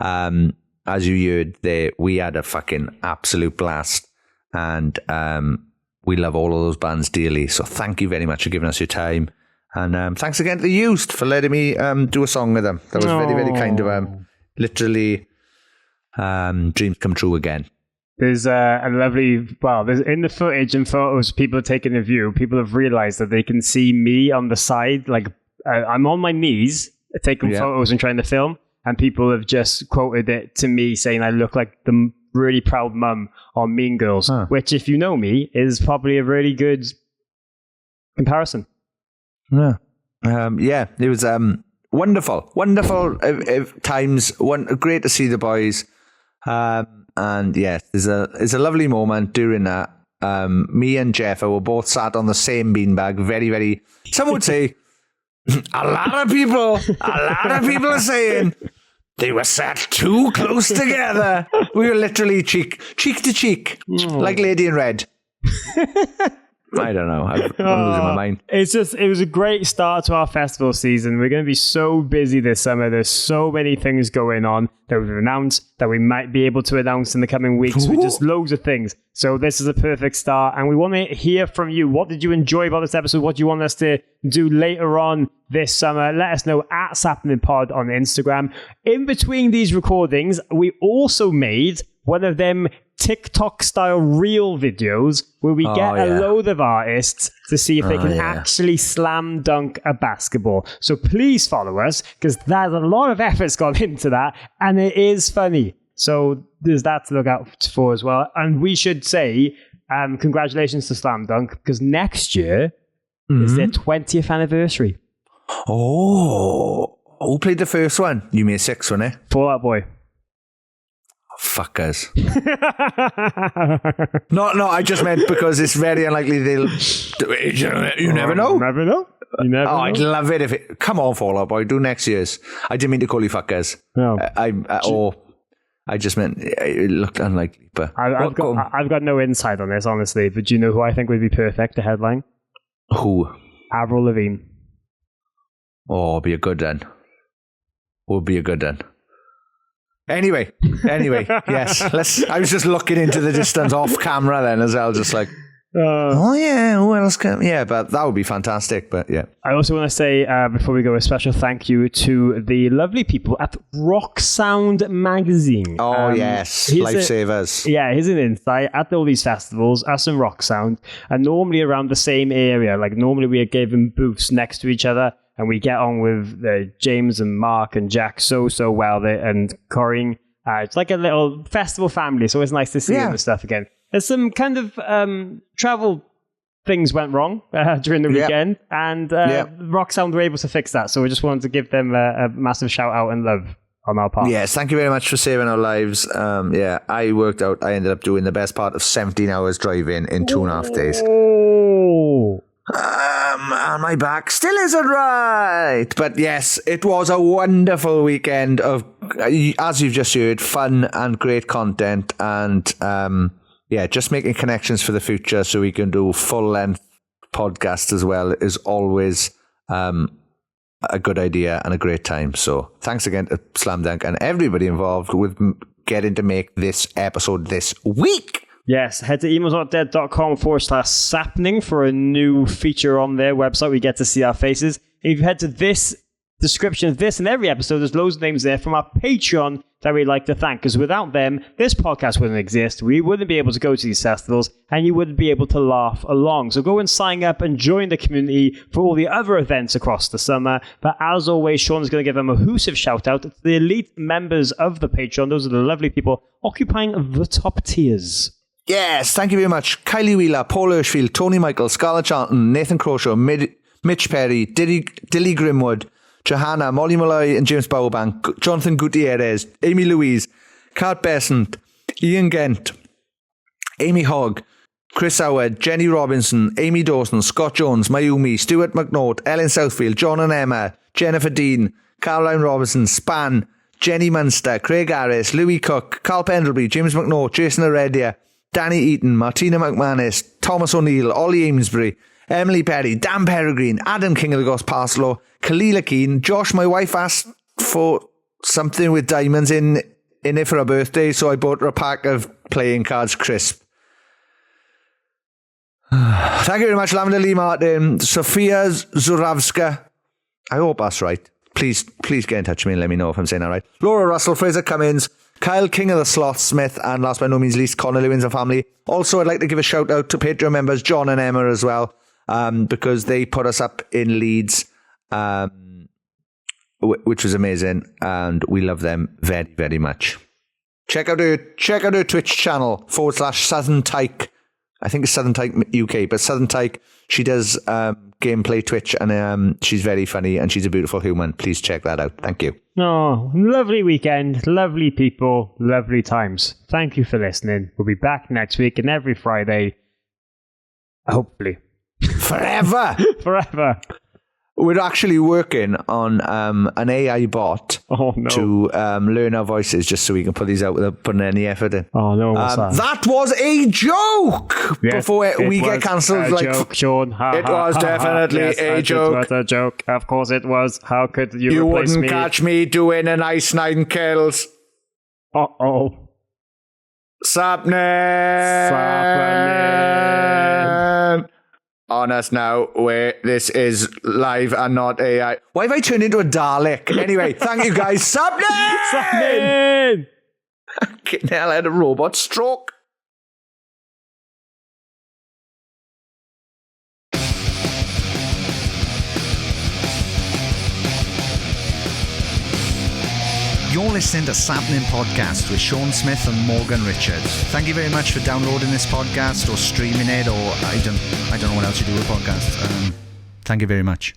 As you heard there, we had a fucking absolute blast. And we love all of those bands dearly. So thank you very much for giving us your time. And thanks again to the Used for letting me do a song with them. That was very, very kind of them. Literally, dreams come true again. There's a lovely, there's in the footage and photos people are taking a view, people have realized that they can see me on the side. Like, I'm on my knees taking photos and trying to film, and people have just quoted it to me saying I look like the really proud mum on Mean Girls, which, if you know me, is probably a really good comparison. Yeah. It was wonderful times. Great to see the boys. And yes, there's a lovely moment during that. Me and Jeff were both sat on the same beanbag. Very, very. Some would say a lot of people are saying they were sat too close together. We were literally cheek to cheek, like Lady in Red. I don't know. I'm losing my mind. It was a great start to our festival season. We're going to be so busy this summer. There's so many things going on that we've announced, that we might be able to announce in the coming weeks. Just loads of things. So this is a perfect start. And we want to hear from you. What did you enjoy about this episode? What do you want us to do later on this summer? Let us know at Sappenin Pod on Instagram. In between these recordings, we also made one of them TikTok style reel videos where we get a load of artists to see if they can actually slam dunk a basketball. So please follow us, because there's a lot of effort's gone into that, and it is funny. So there's that to look out for as well. And we should say congratulations to Slam Dunk, because next year is their 20th anniversary. Oh, who played the first one? You made 6, wasn't it? Fall Out Boy. Fuckers. No, I just meant because it's very unlikely they'll. You never know. Never know. You never know. I'd love it if it. Come on, Fall Out Boy, do next year's. I didn't mean to call you fuckers. No. I just meant it looked unlikely. But I've got no insight on this, honestly. But do you know who I think would be perfect to headline? Who? Avril Lavigne. Oh, be a good then. Would be a good then. Anyway, yes. I was just looking into the distance off camera then as well, just like, who else can? Yeah, but that would be fantastic. But yeah, I also want to say before we go, a special thank you to the lovely people at Rock Sound Magazine. Oh yes, lifesavers. Here's an insight at all these festivals. Us and Rock Sound are normally around the same area. Like normally we are given booths next to each other. And we get on with James and Mark and Jack so well there, and Corinne. It's like a little festival family, so it's nice to see them and stuff again. There's some kind of travel things went wrong during the weekend, and Rock Sound were able to fix that. So we just wanted to give them a massive shout out and love on our part. Yes, thank you very much for saving our lives. I worked out. I ended up doing the best part of 17 hours driving in 2.5 days. Oh. And my back still isn't right. But yes, it was a wonderful weekend of as you've just heard, fun and great content, and just making connections for the future so we can do full-length podcasts as well is always a good idea and a great time. So thanks again to Slam Dunk and everybody involved with getting to make this episode this week. Yes, head to emos.dead.com/sappening for a new feature on their website. We get to see our faces. If you head to this description of this and every episode, there's loads of names there from our Patreon that we'd like to thank, because without them, this podcast wouldn't exist. We wouldn't be able to go to these festivals, and you wouldn't be able to laugh along. So go and sign up and join the community for all the other events across the summer. But as always, Sean is going to give them a massive shout out to the elite members of the Patreon. Those are the lovely people occupying the top tiers. Yes, thank you very much. Kylie Wheeler, Paul Hirschfield, Tony Michael, Scarlett Charlton, Nathan Croshaw, Mitch Perry, Dilly Grimwood, Johanna, Molly Malloy and James Bowerbank, Jonathan Gutierrez, Amy Louise, Kat Besant, Ian Gent, Amy Hogg, Chris Howard, Jenny Robinson, Amy Dawson, Scott Jones, Mayumi, Stuart McNaught, Ellen Southfield, John and Emma, Jennifer Dean, Caroline Robinson, Span, Jenny Munster, Craig Harris, Louis Cook, Carl Pendlebury, James McNaught, Jason Heredia, Danny Eaton, Martina McManus, Thomas O'Neill, Ollie Amesbury, Emily Perry, Dan Peregrine, Adam King of the Ghost Parslow, Kalila Keane, Josh, my wife asked for something with diamonds in it for her birthday, so I bought her a pack of playing cards crisp. Thank you very much, Lavender Lee Martin, Sofia Zuravska. I hope that's right. Please get in touch with me and let me know if I'm saying that right. Laura Russell, Fraser Cummins, Kyle King of the Sloth Smith, and last but no means least, Connor Lewins and family. Also, I'd like to give a shout out to Patreon members John and Emma as well, because they put us up in Leeds, which was amazing, and we love them very, very much. Check out her Twitch channel /Southern Tyke. I think it's Southern Tyke UK, but Southern Tyke, she does gameplay Twitch, and she's very funny, and she's a beautiful human. Please check that out. Thank you. Oh, lovely weekend, lovely people, lovely times. Thank you for listening. We'll be back next week and every Friday, hopefully. Forever. We're actually working on an AI bot to learn our voices, just so we can put these out without putting any effort in. Oh no, what's that? That was a joke. Yes, before we get cancelled, a joke, Sean. It was definitely a joke. It was a joke. Of course it was. How could you You replace wouldn't me? catch me doing an Ice Nine kills. Uh-oh. Sappenin. On us now, where this is live and not AI. Why have I turned into a Dalek? Anyway, thank you guys. Sappenin! Fucking hell, I had a robot stroke. You're listening to Sappenin Podcast with Sean Smith and Morgan Richards. Thank you very much for downloading this podcast or streaming it, or I don't know what else you do with podcasts. Thank you very much.